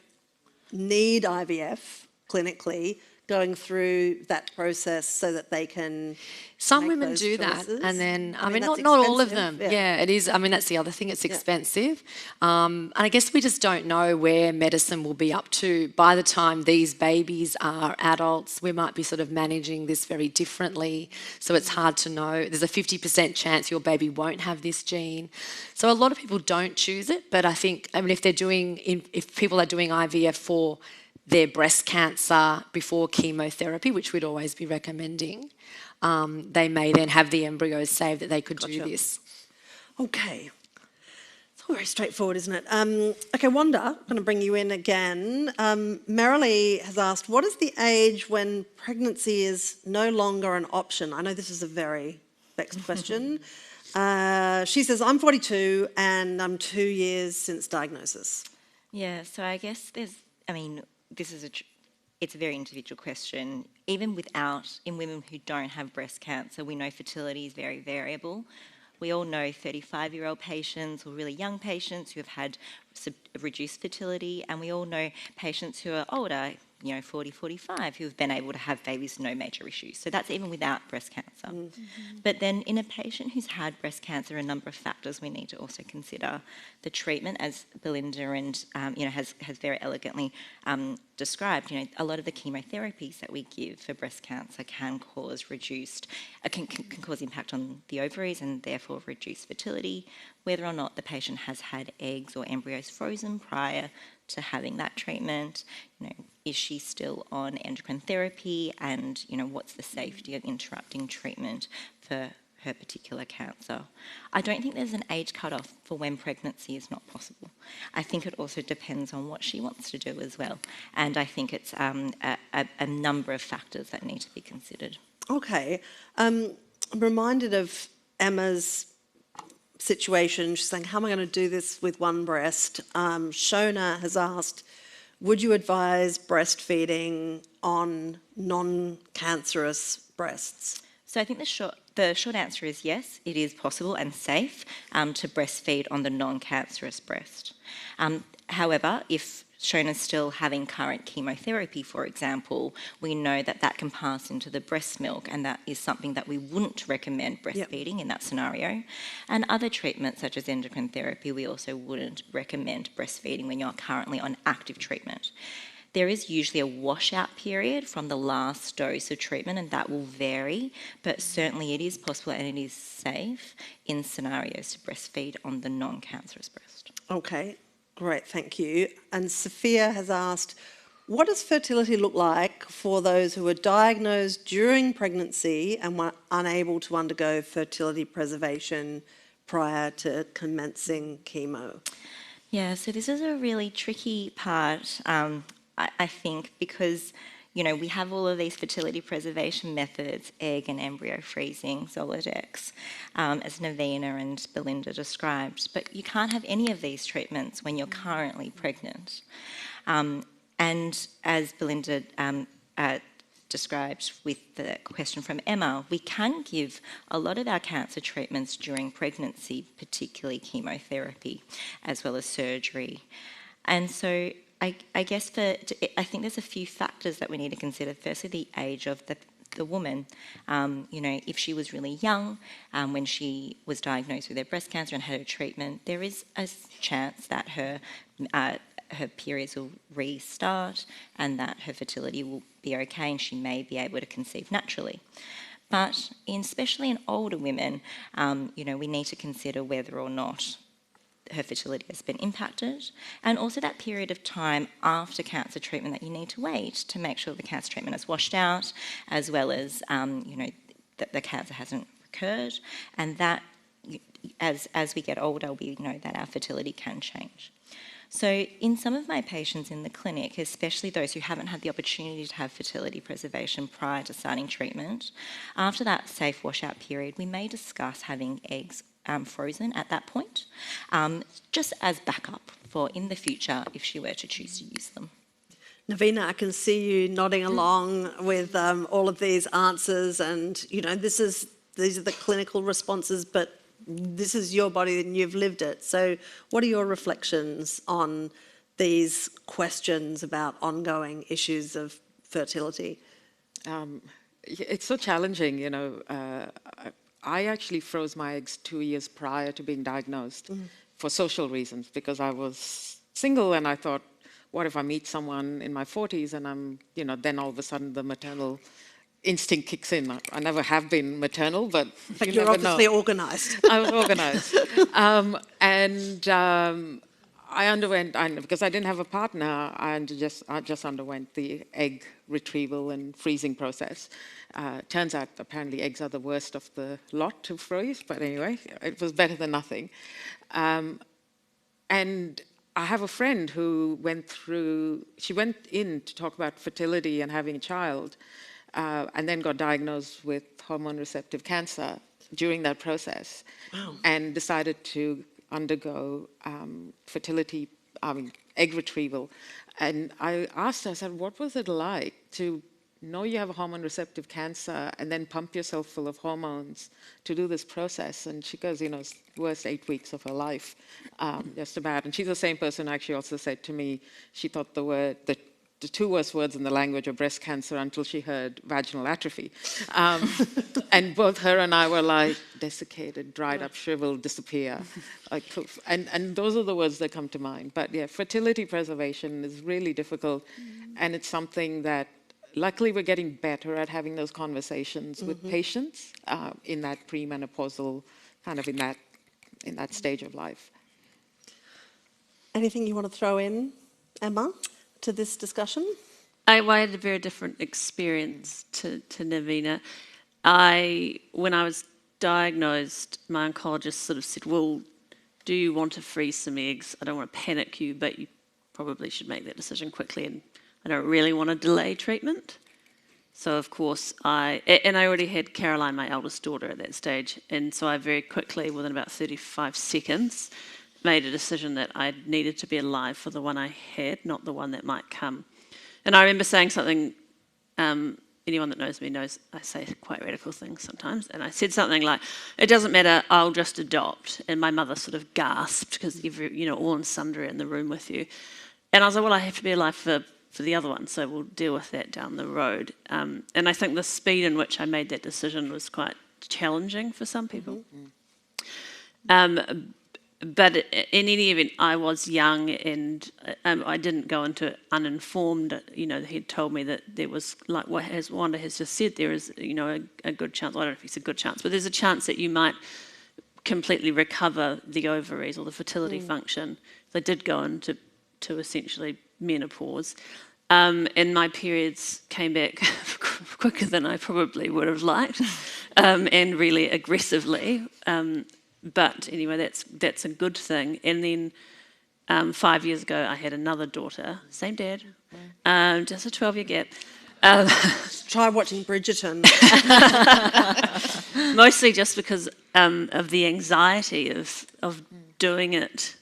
need IVF clinically going through that process so that they can Some make women those do choices? that, and then I mean that's not all of expensive, them. Yeah, it is. I mean that's the other thing. It's expensive, and I guess we just don't know where medicine will be up to by the time these babies are adults. We might be sort of managing this very differently, so it's hard to know. There's a 50% chance your baby won't have this gene, so a lot of people don't choose it. But I think, I mean, if people are doing IVF for their breast cancer before chemotherapy, which we'd always be recommending, they may then have the embryos saved that they could do this. Okay. It's all very straightforward, isn't it? Okay, Wanda, I'm going to bring you in again. Marilee has asked, what is the age when pregnancy is no longer an option? I know this is a very vexed question. She says, I'm 42 and I'm 2 years since diagnosis. Yeah, so I guess it's a very individual question. Even in women who don't have breast cancer, we know fertility is very variable. We all know 35-year-old patients or really young patients who have had reduced fertility, and we all know patients who are older, 40, 45, who have been able to have babies with no major issues. So that's even without breast cancer. Mm-hmm. But then in a patient who's had breast cancer, a number of factors we need to also consider. The treatment, as Belinda and has very elegantly described, a lot of the chemotherapies that we give for breast cancer can cause can cause impact on the ovaries and therefore reduce fertility. Whether or not the patient has had eggs or embryos frozen prior to having that treatment, is she still on endocrine therapy, and what's the safety of interrupting treatment for her particular cancer. I don't think there's an age cutoff for when pregnancy is not possible. I think it also depends on what she wants to do as well, and I think it's a number of factors that need to be considered. Okay, I'm reminded of Emma's situation. She's saying, how am I going to do this with one breast? Shona has asked, would you advise breastfeeding on non-cancerous breasts? So I think the short answer is yes, it is possible and safe to breastfeed on the non-cancerous breast. However, if Shona's still having current chemotherapy, for example, we know that that can pass into the breast milk, and that is something that we wouldn't recommend breastfeeding in that scenario. And other treatments such as endocrine therapy, we also wouldn't recommend breastfeeding when you're currently on active treatment. There is usually a washout period from the last dose of treatment, and that will vary, but certainly it is possible and it is safe in scenarios to breastfeed on the non-cancerous breast. Okay, great, thank you. And Sophia has asked, what does fertility look like for those who were diagnosed during pregnancy and were unable to undergo fertility preservation prior to commencing chemo? Yeah, so this is a really tricky part, I think, because we have all of these fertility preservation methods, egg and embryo freezing, Zoladex, as Navina and Belinda described, but you can't have any of these treatments when you're currently pregnant. And as Belinda described with the question from Emma, we can give a lot of our cancer treatments during pregnancy, particularly chemotherapy, as well as surgery. And so I guess I think there's a few factors that we need to consider. Firstly, the age of the woman. If she was really young when she was diagnosed with her breast cancer and had her treatment, there is a chance that her periods will restart and that her fertility will be okay and she may be able to conceive naturally. But especially in older women, we need to consider whether or not her fertility has been impacted, and also that period of time after cancer treatment that you need to wait to make sure the cancer treatment is washed out, as well as that the cancer hasn't recurred, and that as we get older, we know that our fertility can change. So in some of my patients in the clinic, especially those who haven't had the opportunity to have fertility preservation prior to starting treatment, after that safe washout period, we may discuss having eggs frozen at that point, just as backup for in the future if she were to choose to use them. Navina, I can see you nodding along with all of these answers, and these are the clinical responses, but this is your body and you've lived it. So what are your reflections on these questions about ongoing issues of fertility? It's so challenging, I actually froze my eggs 2 years prior to being diagnosed for social reasons, because I was single and I thought, what if I meet someone in my 40s and I'm, then all of a sudden the maternal instinct kicks in. I never have been maternal, but you're obviously organised. I was organised. I underwent, because I didn't have a partner, I just underwent the egg retrieval and freezing process. Turns out apparently eggs are the worst of the lot to freeze, but anyway, it was better than nothing. And I have a friend who she went in to talk about fertility and having a child, and then got diagnosed with hormone receptive cancer during that process. Wow. And decided to undergo egg retrieval. And I asked her, I said, what was it like to know you have a hormone receptive cancer and then pump yourself full of hormones to do this process? And she goes, it's the worst 8 weeks of her life, just about. And she's the same person who actually also said to me, she thought the two worst words in the language are breast cancer until she heard vaginal atrophy. And both her and I were like, desiccated, dried up, shriveled, disappear. Like, and those are the words that come to mind. But yeah, fertility preservation is really difficult. And it's something that, luckily, we're getting better at having those conversations with patients in that premenopausal, kind of in that stage of life. Anything you want to throw in, Emma, to this discussion? I had a very different experience to Navina. When I was diagnosed, my oncologist sort of said, well, do you want to freeze some eggs? I don't want to panic you, but you probably should make that decision quickly, and I don't really want to delay treatment. So of course I already had Caroline, my eldest daughter, at that stage, and so I very quickly, within about 35 seconds, made a decision that I needed to be alive for the one I had, not the one that might come. And I remember saying something anyone that knows me knows I say quite radical things sometimes. And I said something like, "It doesn't matter, I'll just adopt." And my mother sort of gasped because all and sundry in the room with you. And I was like, well, I have to be alive for the other one, so we'll deal with that down the road. And I think the speed in which I made that decision was quite challenging for some people. But in any event, I was young and I didn't go into it uninformed. He'd told me that there was, like what Wanda has just said, there is, a good chance, I don't know if it's a good chance, but there's a chance that you might completely recover the ovaries or the fertility function. So I did go into essentially menopause. And my periods came back quicker than I probably would have liked, and really aggressively. But anyway, that's a good thing. And then 5 years ago, I had another daughter, same dad, just a 12-year gap. Try watching Bridgerton. Mostly just because of the anxiety of doing it.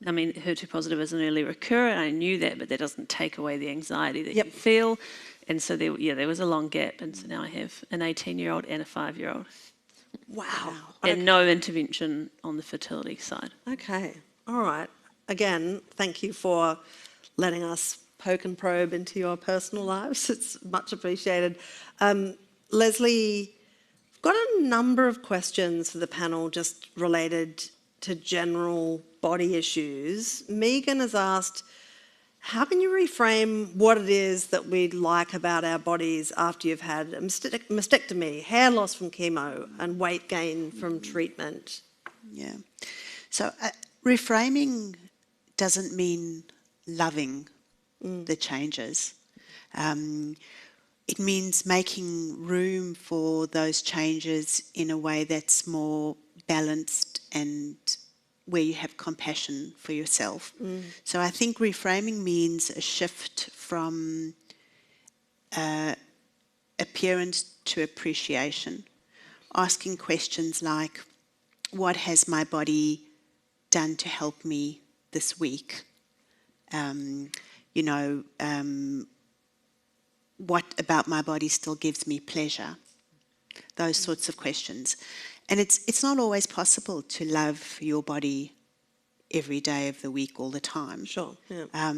I mean, HER2 positive is an early recurrent. I knew that, but that doesn't take away the anxiety that you feel. And so there was a long gap, and so now I have an 18-year-old and a 5-year-old. Wow. And no intervention on the fertility side. Okay. All right. Again, thank you for letting us poke and probe into your personal lives. It's much appreciated. Leslie, I've got a number of questions for the panel just related to general body issues. Megan has asked, how can you reframe what it is that we like about our bodies after you've had a mastectomy, hair loss from chemo, and weight gain from treatment? Yeah. So reframing doesn't mean loving the changes. It means making room for those changes in a way that's more balanced and where you have compassion for yourself. So I think reframing means a shift from appearance to appreciation, asking questions like, what has my body done to help me this week? What about my body still gives me pleasure? Those sorts of questions. And it's not always possible to love your body every day of the week all the time. Sure. Yeah.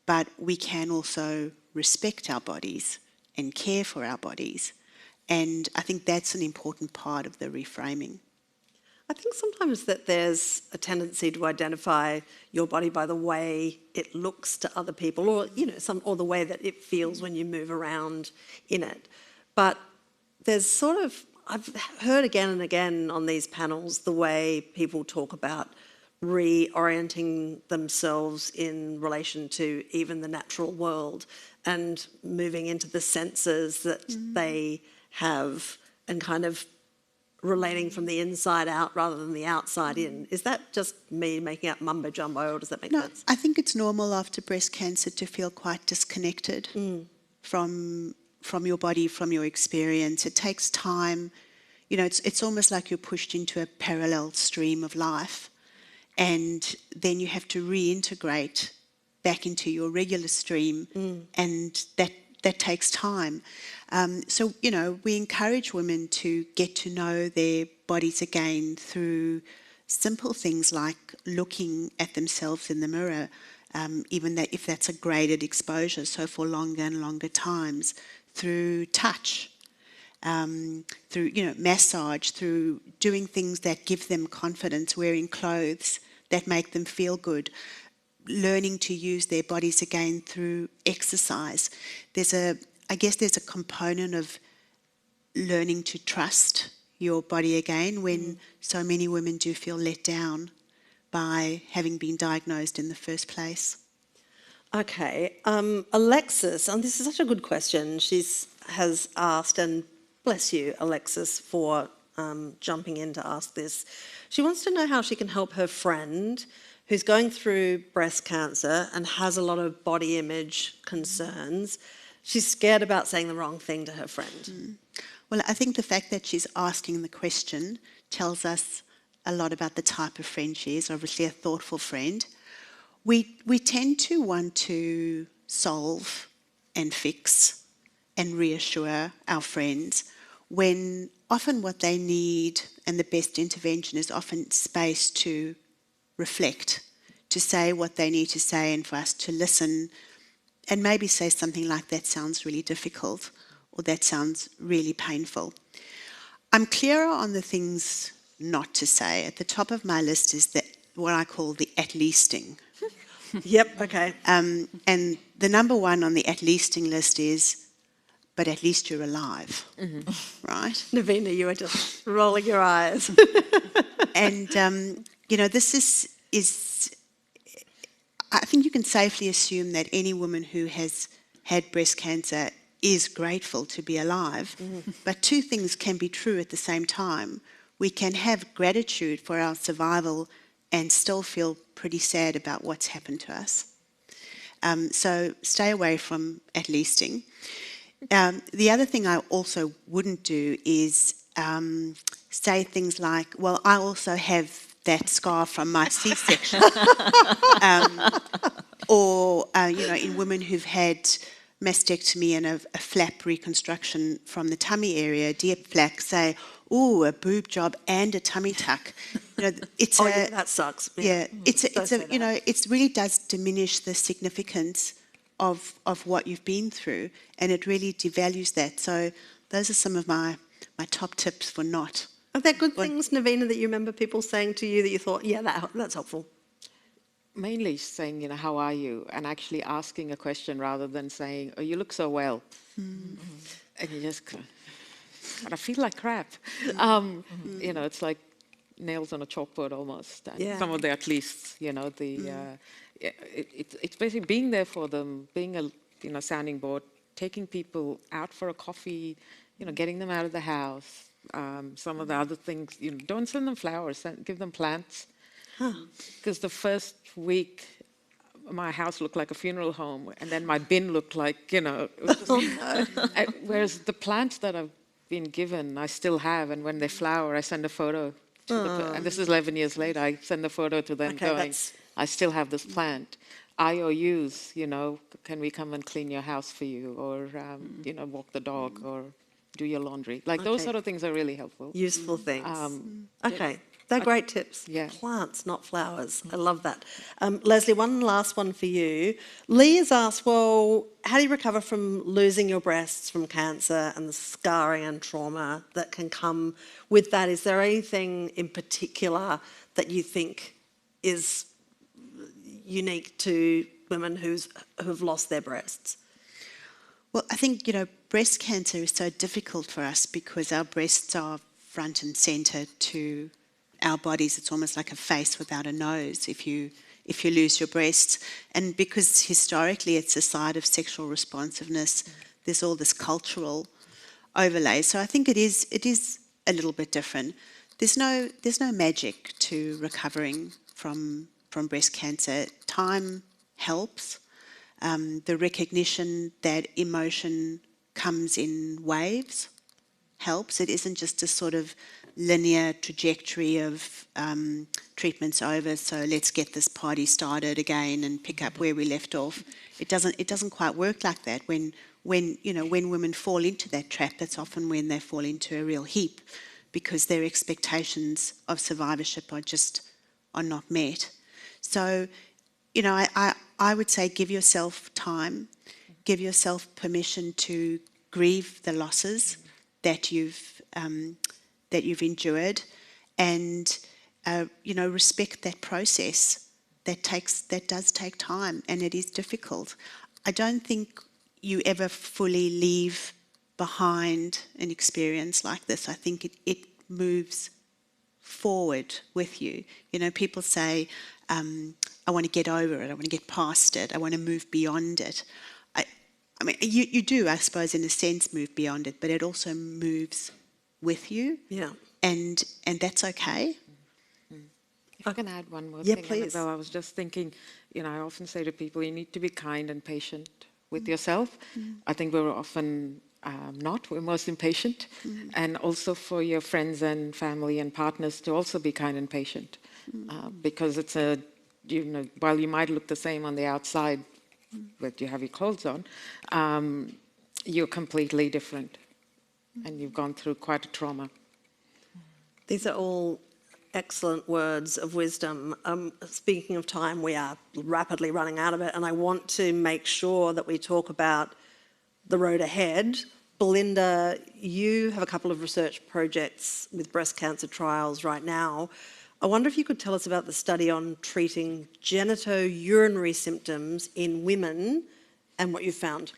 But we can also respect our bodies and care for our bodies. And I think that's an important part of the reframing. I think sometimes that there's a tendency to identify your body by the way it looks to other people, or or the way that it feels when you move around in it. But there's I've heard again and again on these panels the way people talk about reorienting themselves in relation to even the natural world and moving into the senses that they have and kind of relating from the inside out rather than the outside in. Is that just me making up mumbo jumbo, or does that make sense? I think it's normal after breast cancer to feel quite disconnected from your body, from your experience. It takes time. It's almost like you're pushed into a parallel stream of life, and then you have to reintegrate back into your regular stream, and that takes time. So we encourage women to get to know their bodies again through simple things like looking at themselves in the mirror, even if that's a graded exposure, so for longer and longer times, through touch, through massage, through doing things that give them confidence, wearing clothes that make them feel good, learning to use their bodies again through exercise. I guess there's a component of learning to trust your body again when so many women do feel let down by having been diagnosed in the first place. Okay, Alexis, and this is such a good question. She has asked, and bless you, Alexis, for jumping in to ask this. She wants to know how she can help her friend who's going through breast cancer and has a lot of body image concerns. She's scared about saying the wrong thing to her friend. Well, I think the fact that she's asking the question tells us a lot about the type of friend she is, obviously a thoughtful friend. We tend to want to solve and fix and reassure our friends when often what they need and the best intervention is often space to reflect, to say what they need to say and for us to listen and maybe say something like, that sounds really difficult or that sounds really painful. I'm clearer on the things not to say. At the top of my list is what I call the at leasting. Yep, okay. And the number one on the at leasting list is, but at least you're alive, right? Navina, you are just rolling your eyes. And, this is, I think you can safely assume that any woman who has had breast cancer is grateful to be alive. But two things can be true at the same time. We can have gratitude for our survival and still feel pretty sad about what's happened to us. So stay away from at leasting. The other thing I also wouldn't do is say things like, well, I also have that scar from my C-section. Or, in women who've had mastectomy and a flap reconstruction from the tummy area, deep flap, say, oh, a boob job and a tummy tuck. It's yeah, that sucks. it really does diminish the significance of what you've been through, and it really devalues that. So those are some of my top tips for not. Are there good things, Navina, that you remember people saying to you that you thought, yeah, that's helpful? Mainly saying, how are you? And actually asking a question rather than saying, oh, you look so well. And you just, but I feel like crap. It's like nails on a chalkboard almost. And Yeah. some of the at least, it's basically being there for them, being a sounding board, taking people out for a coffee, getting them out of the house. Some of the other things, don't send them flowers, give them plants. Because the first week, my house looked like a funeral home, and then my bin looked like, it was just, whereas the plants that I've been given, I still have, and when they flower, I send a photo to and this is 11 years later, I send a photo to them going, I still have this plant. IOUs, can we come and clean your house for you, or, walk the dog, or do your laundry. Like those sort of things are really helpful. Useful things. Okay. They're great tips. Yeah. Plants, not flowers. I love that. Leslie, one last one for you. Lee has asked, well, how do you recover from losing your breasts from cancer and the scarring and trauma that can come with that? Is there anything in particular that you think is unique to women who've lost their breasts? Well, I think, breast cancer is so difficult for us because our breasts are front and centre to our bodies. It's almost like a face without a nose if you lose your breasts. And because historically it's a side of sexual responsiveness, there's all this cultural overlay. So I think it is a little bit different. There's no magic to recovering from breast cancer. Time helps. The recognition that emotion comes in waves helps. It isn't just a sort of linear trajectory of treatments over, so let's get this party started again and pick up where we left off. It doesn't quite work like that. When women fall into that trap, that's often when they fall into a real heap because their expectations of survivorship are not met. So, I would say give yourself time, give yourself permission to grieve the losses that you've endured, and respect that process. That does take time, and it is difficult. I don't think you ever fully leave behind an experience like this. I think it moves forward with you. People say, I want to get over it, I want to get past it, I want to move beyond it. I mean, you do, I suppose, in a sense, move beyond it, but it also moves with you. Yeah. And that's okay. If I can add one more Yeah, thing, please. Annabelle, I was just thinking, I often say to people, you need to be kind and patient with yourself. I think we're often not, we're most impatient. And also for your friends and family and partners to also be kind and patient. Because it's while you might look the same on the outside, but you have your clothes on, you're completely different and you've gone through quite a trauma. These are all excellent words of wisdom. Speaking of time, we are rapidly running out of it, and I want to make sure that we talk about the road ahead. Belinda, you have a couple of research projects with breast cancer trials right now. I wonder if you could tell us about the study on treating genitourinary symptoms in women and what you found.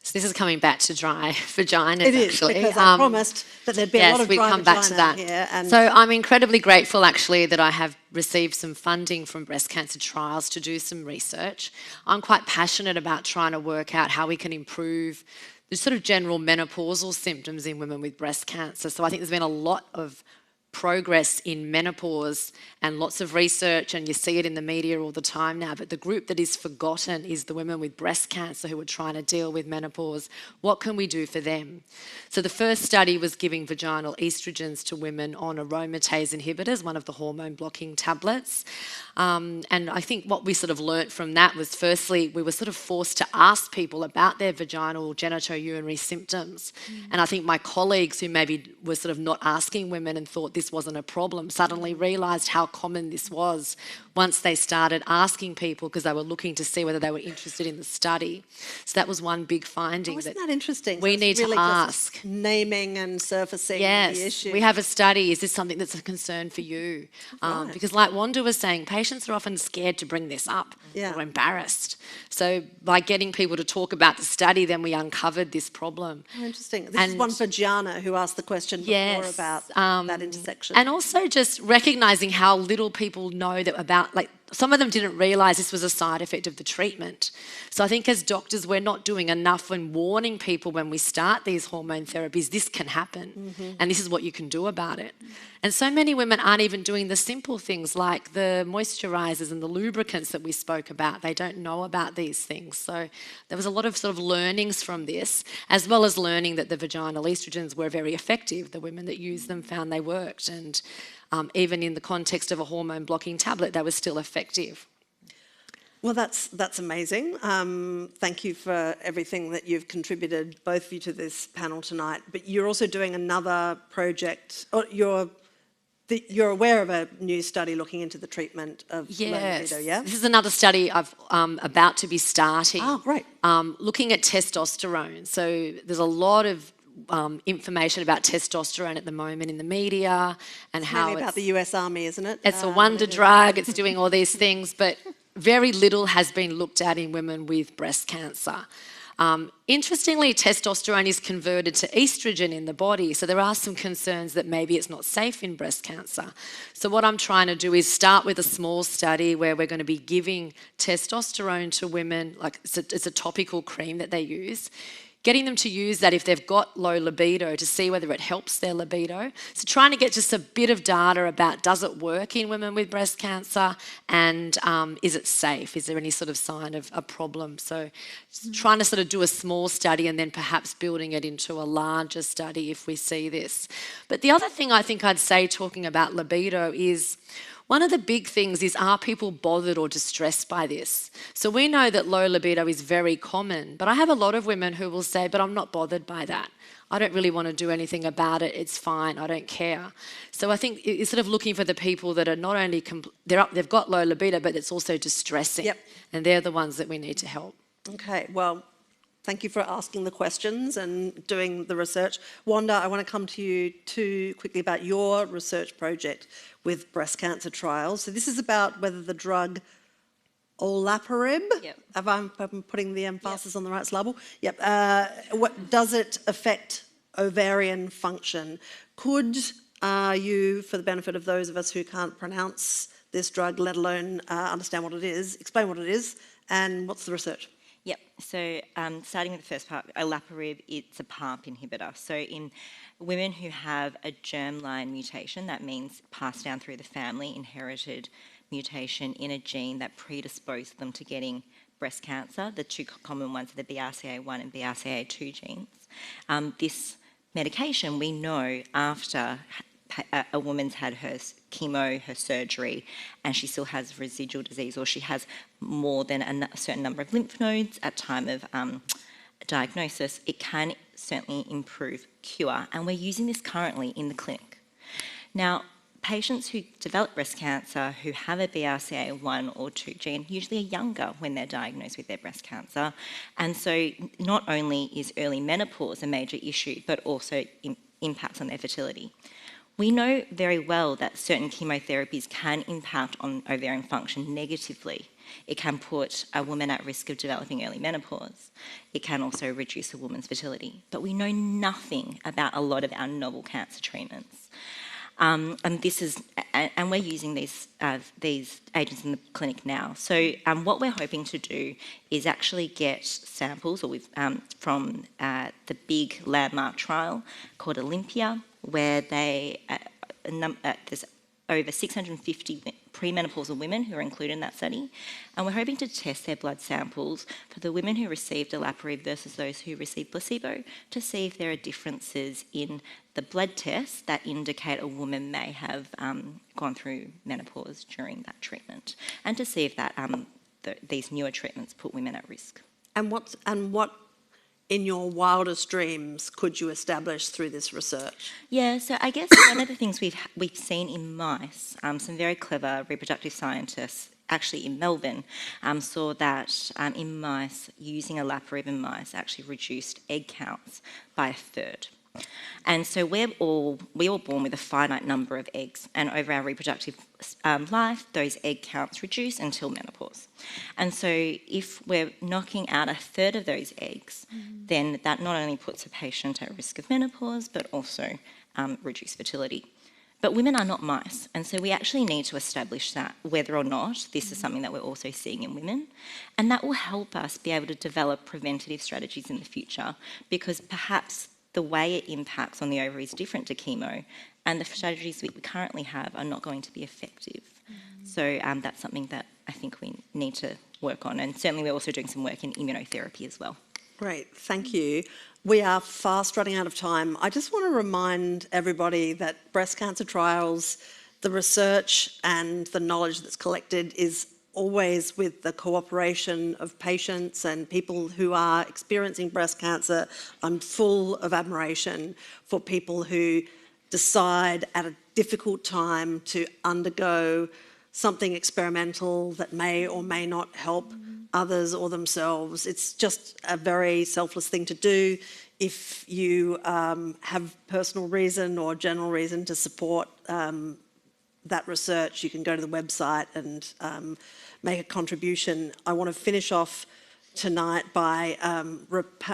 So this is coming back to dry vaginas, It is, actually. because I promised that there'd be a lot of we'd dry come back to vagina that. here. And So I'm incredibly grateful, actually, that I have received some funding from breast cancer trials to do some research. I'm quite passionate about trying to work out how we can improve the sort of general menopausal symptoms in women with breast cancer. So I think there's been a lot of progress in menopause and lots of research, and you see it in the media all the time now, but the group that is forgotten is the women with breast cancer who are trying to deal with menopause. What can we do for them? So the first study was giving vaginal estrogens to women on aromatase inhibitors, one of the hormone blocking tablets. And I think what we sort of learnt from that was, firstly, we were sort of forced to ask people about their vaginal genitourinary symptoms. And I think my colleagues who maybe were sort of not asking women and thought this wasn't a problem suddenly realised how common this was once they started asking people, because they were looking to see whether they were interested in the study. So that was one big finding. isn't that interesting? We So need it's really to just ask. naming and surfacing the issue. Yes, we have a study. Is this something that's a concern for you? Right. Because like Wanda was saying, patients are often scared to bring this up Yeah. or embarrassed. So by getting people to talk about the study, then we uncovered this problem. Oh, interesting. This is And- one for Gianna, who asked the question before Yes, about that intersection. And also just recognising how little people know that about, like, some of them didn't realise this was a side effect of the treatment. So I think as doctors, we're not doing enough when warning people when we start these hormone therapies, this can happen, and this is what you can do about it. And so many women aren't even doing the simple things like the moisturisers and the lubricants that we spoke about. They don't know about these things. So there was a lot of sort of learnings from this, as well as learning that the vaginal estrogens were very effective. The women that used them found they worked, and even in the context of a hormone blocking tablet, they were still effective. Well, that's amazing. Thank you for everything that you've contributed, both of you, to this panel tonight. But you're also doing another project. You're aware of a new study looking into the treatment of low libido, yeah? This is another study I've about to be starting. Oh, great. Looking at testosterone. So there's a lot of information about testosterone at the moment in the media and how Mainly about the US Army, isn't it? it's a wonder drug, it's doing all these things, but very little has been looked at in women with breast cancer. Interestingly, testosterone is converted to estrogen in the body, so there are some concerns that maybe it's not safe in breast cancer. So what I'm trying to do is start with a small study where we're going to be giving testosterone to women, like it's a topical cream that they use, getting them to use that if they've got low libido to see whether it helps their libido. So trying to get just a bit of data about, does it work in women with breast cancer, and is it safe? Is there any sort of sign of a problem? So trying to sort of do a small study and then perhaps building it into a larger study if we see this. But the other thing I think I'd say, talking about libido, is one of the big things is, are people bothered or distressed by this? So we know that low libido is very common, but I have a lot of women who will say, but I'm not bothered by that. I don't really want to do anything about it. It's fine. I don't care. So I think it's sort of looking for the people that are not only, they've got low libido, but it's also distressing. Yep. And they're the ones that we need to help. Okay, well, thank you for asking the questions and doing the research. Wanda, I want to come to you too quickly about your research project with breast cancer trials. So this is about whether the drug olaparib, Yep. if I'm putting the emphasis on the right syllable, does it affect ovarian function? Could you, for the benefit of those of us who can't pronounce this drug, let alone understand what it is, explain what it is and what's the research? Yep. So starting with the first part, olaparib, it's a PARP inhibitor. So in women who have a germline mutation, that means passed down through the family, inherited mutation in a gene that predisposed them to getting breast cancer. The two common ones are the BRCA1 and BRCA2 genes. This medication, we know after a woman's had her chemo, her surgery, and she still has residual disease, or she has more than a certain number of lymph nodes at time of diagnosis, it can certainly improve cure, and we're using this currently in the clinic. Now, patients who develop breast cancer who have a BRCA1 or 2 gene usually are younger when they're diagnosed with their breast cancer, and so not only is early menopause a major issue, but also impacts on their fertility. We know very well that certain chemotherapies can impact on ovarian function negatively. It can put a woman at risk of developing early menopause. It can also reduce a woman's fertility. But we know nothing about a lot of our novel cancer treatments. And we're using these agents in the clinic now. So what we're hoping to do is actually get samples from the big landmark trial called Olympia, where there's over 650 premenopausal women who are included in that study, and we're hoping to test their blood samples for the women who received olaparib versus those who received placebo to see if there are differences in the blood tests that indicate a woman may have gone through menopause during that treatment, and to see if that these newer treatments put women at risk. And what in your wildest dreams could you establish through this research? Yeah, so I guess one of the things we've seen in mice, some very clever reproductive scientists actually in Melbourne saw that in mice, using olaparib in mice actually reduced egg counts by a third. And so we're all born with a finite number of eggs, and over our reproductive life, those egg counts reduce until menopause. And so if we're knocking out a third of those eggs, then that not only puts a patient at risk of menopause, but also reduce fertility. But women are not mice, and so we actually need to establish that whether or not this is something that we're also seeing in women. And that will help us be able to develop preventative strategies in the future, because perhaps the way it impacts on the ovary is different to chemo, and the strategies we currently have are not going to be effective. So that's something that I think we need to work on, and certainly we're also doing some work in immunotherapy as well. Great, thank you. We are fast running out of time. I just want to remind everybody that breast cancer trials, the research and the knowledge that's collected is always with the cooperation of patients and people who are experiencing breast cancer. I'm full of admiration for people who decide at a difficult time to undergo something experimental that may or may not help others or themselves. It's just a very selfless thing to do. If you have personal reason or general reason to support that research, you can go to the website and make a contribution. I want to finish off tonight by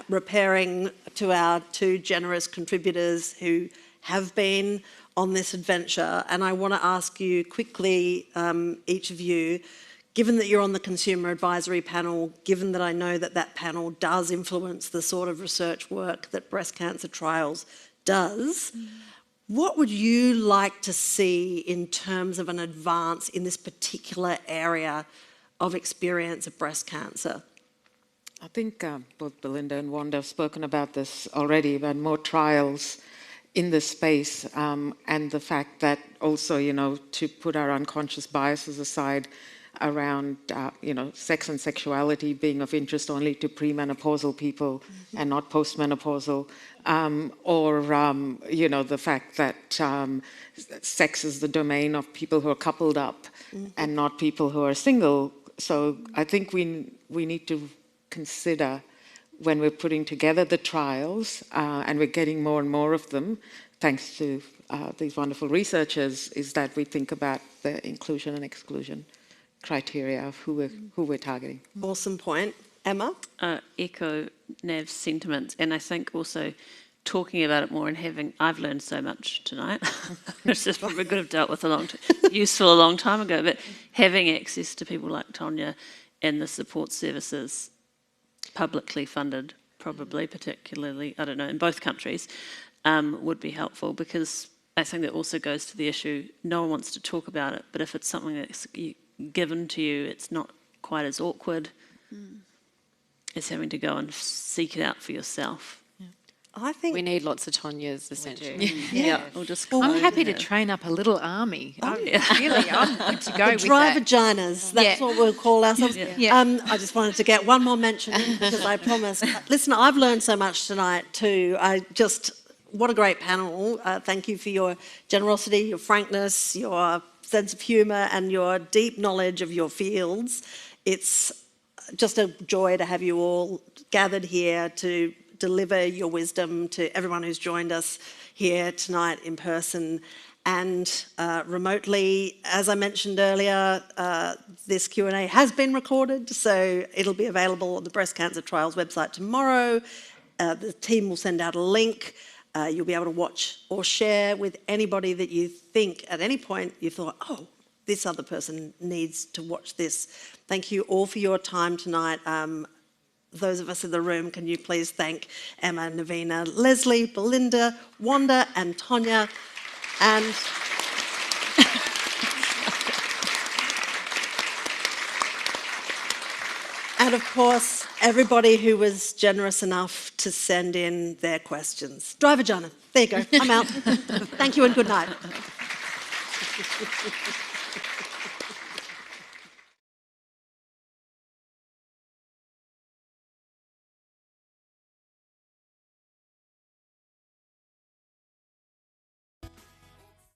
repairing to our two generous contributors who have been on this adventure. And I want to ask you quickly, each of you, given that you're on the Consumer Advisory Panel, given that I know that that panel does influence the sort of research work that breast cancer trials does, what would you like to see in terms of an advance in this particular area of experience of breast cancer? I think both Belinda and Wanda have spoken about this already, about more trials in this space, and the fact that also, to put our unconscious biases aside around, sex and sexuality being of interest only to premenopausal people and not postmenopausal, or the fact that sex is the domain of people who are coupled up and not people who are single. So I think we need to consider, when we're putting together the trials, and we're getting more and more of them, thanks to these wonderful researchers, is that we think about the inclusion and exclusion criteria of who we're targeting. Awesome point. Emma? Echo Nav's sentiments, and I think also talking about it more and I've learned so much tonight, which is probably could have dealt with useful a long time ago, but having access to people like Tonya and the support services, publicly funded, probably, particularly, I don't know, in both countries, would be helpful, because I think that also goes to the issue, no one wants to talk about it, but if it's something that's given to you, it's not quite as awkward as having to go and seek it out for yourself. I think We need lots of Tonias, essentially. Yeah, or just I'm clone happy to her. train up a little army. I'm good to go the with dry that. vaginas, that's Yeah. what we'll call ourselves. Yeah. I just wanted to get one more mention in because I promised. Listen, I've learned so much tonight too. What a great panel. Thank you for your generosity, your frankness, your sense of humour and your deep knowledge of your fields. It's just a joy to have you all gathered here to deliver your wisdom to everyone who's joined us here tonight in person and remotely. As I mentioned earlier, this Q&A has been recorded, so it'll be available on the Breast Cancer Trials website tomorrow. The team will send out a link. You'll be able to watch or share with anybody that you think at any point you thought, oh, this other person needs to watch this. Thank you all for your time tonight. Those of us in the room, can you please thank Emma, Navina, Leslie, Belinda, Wanda and Tonya and and of course everybody who was generous enough to send in their questions. Dry vagina, there you go, I'm out. Thank you and good night.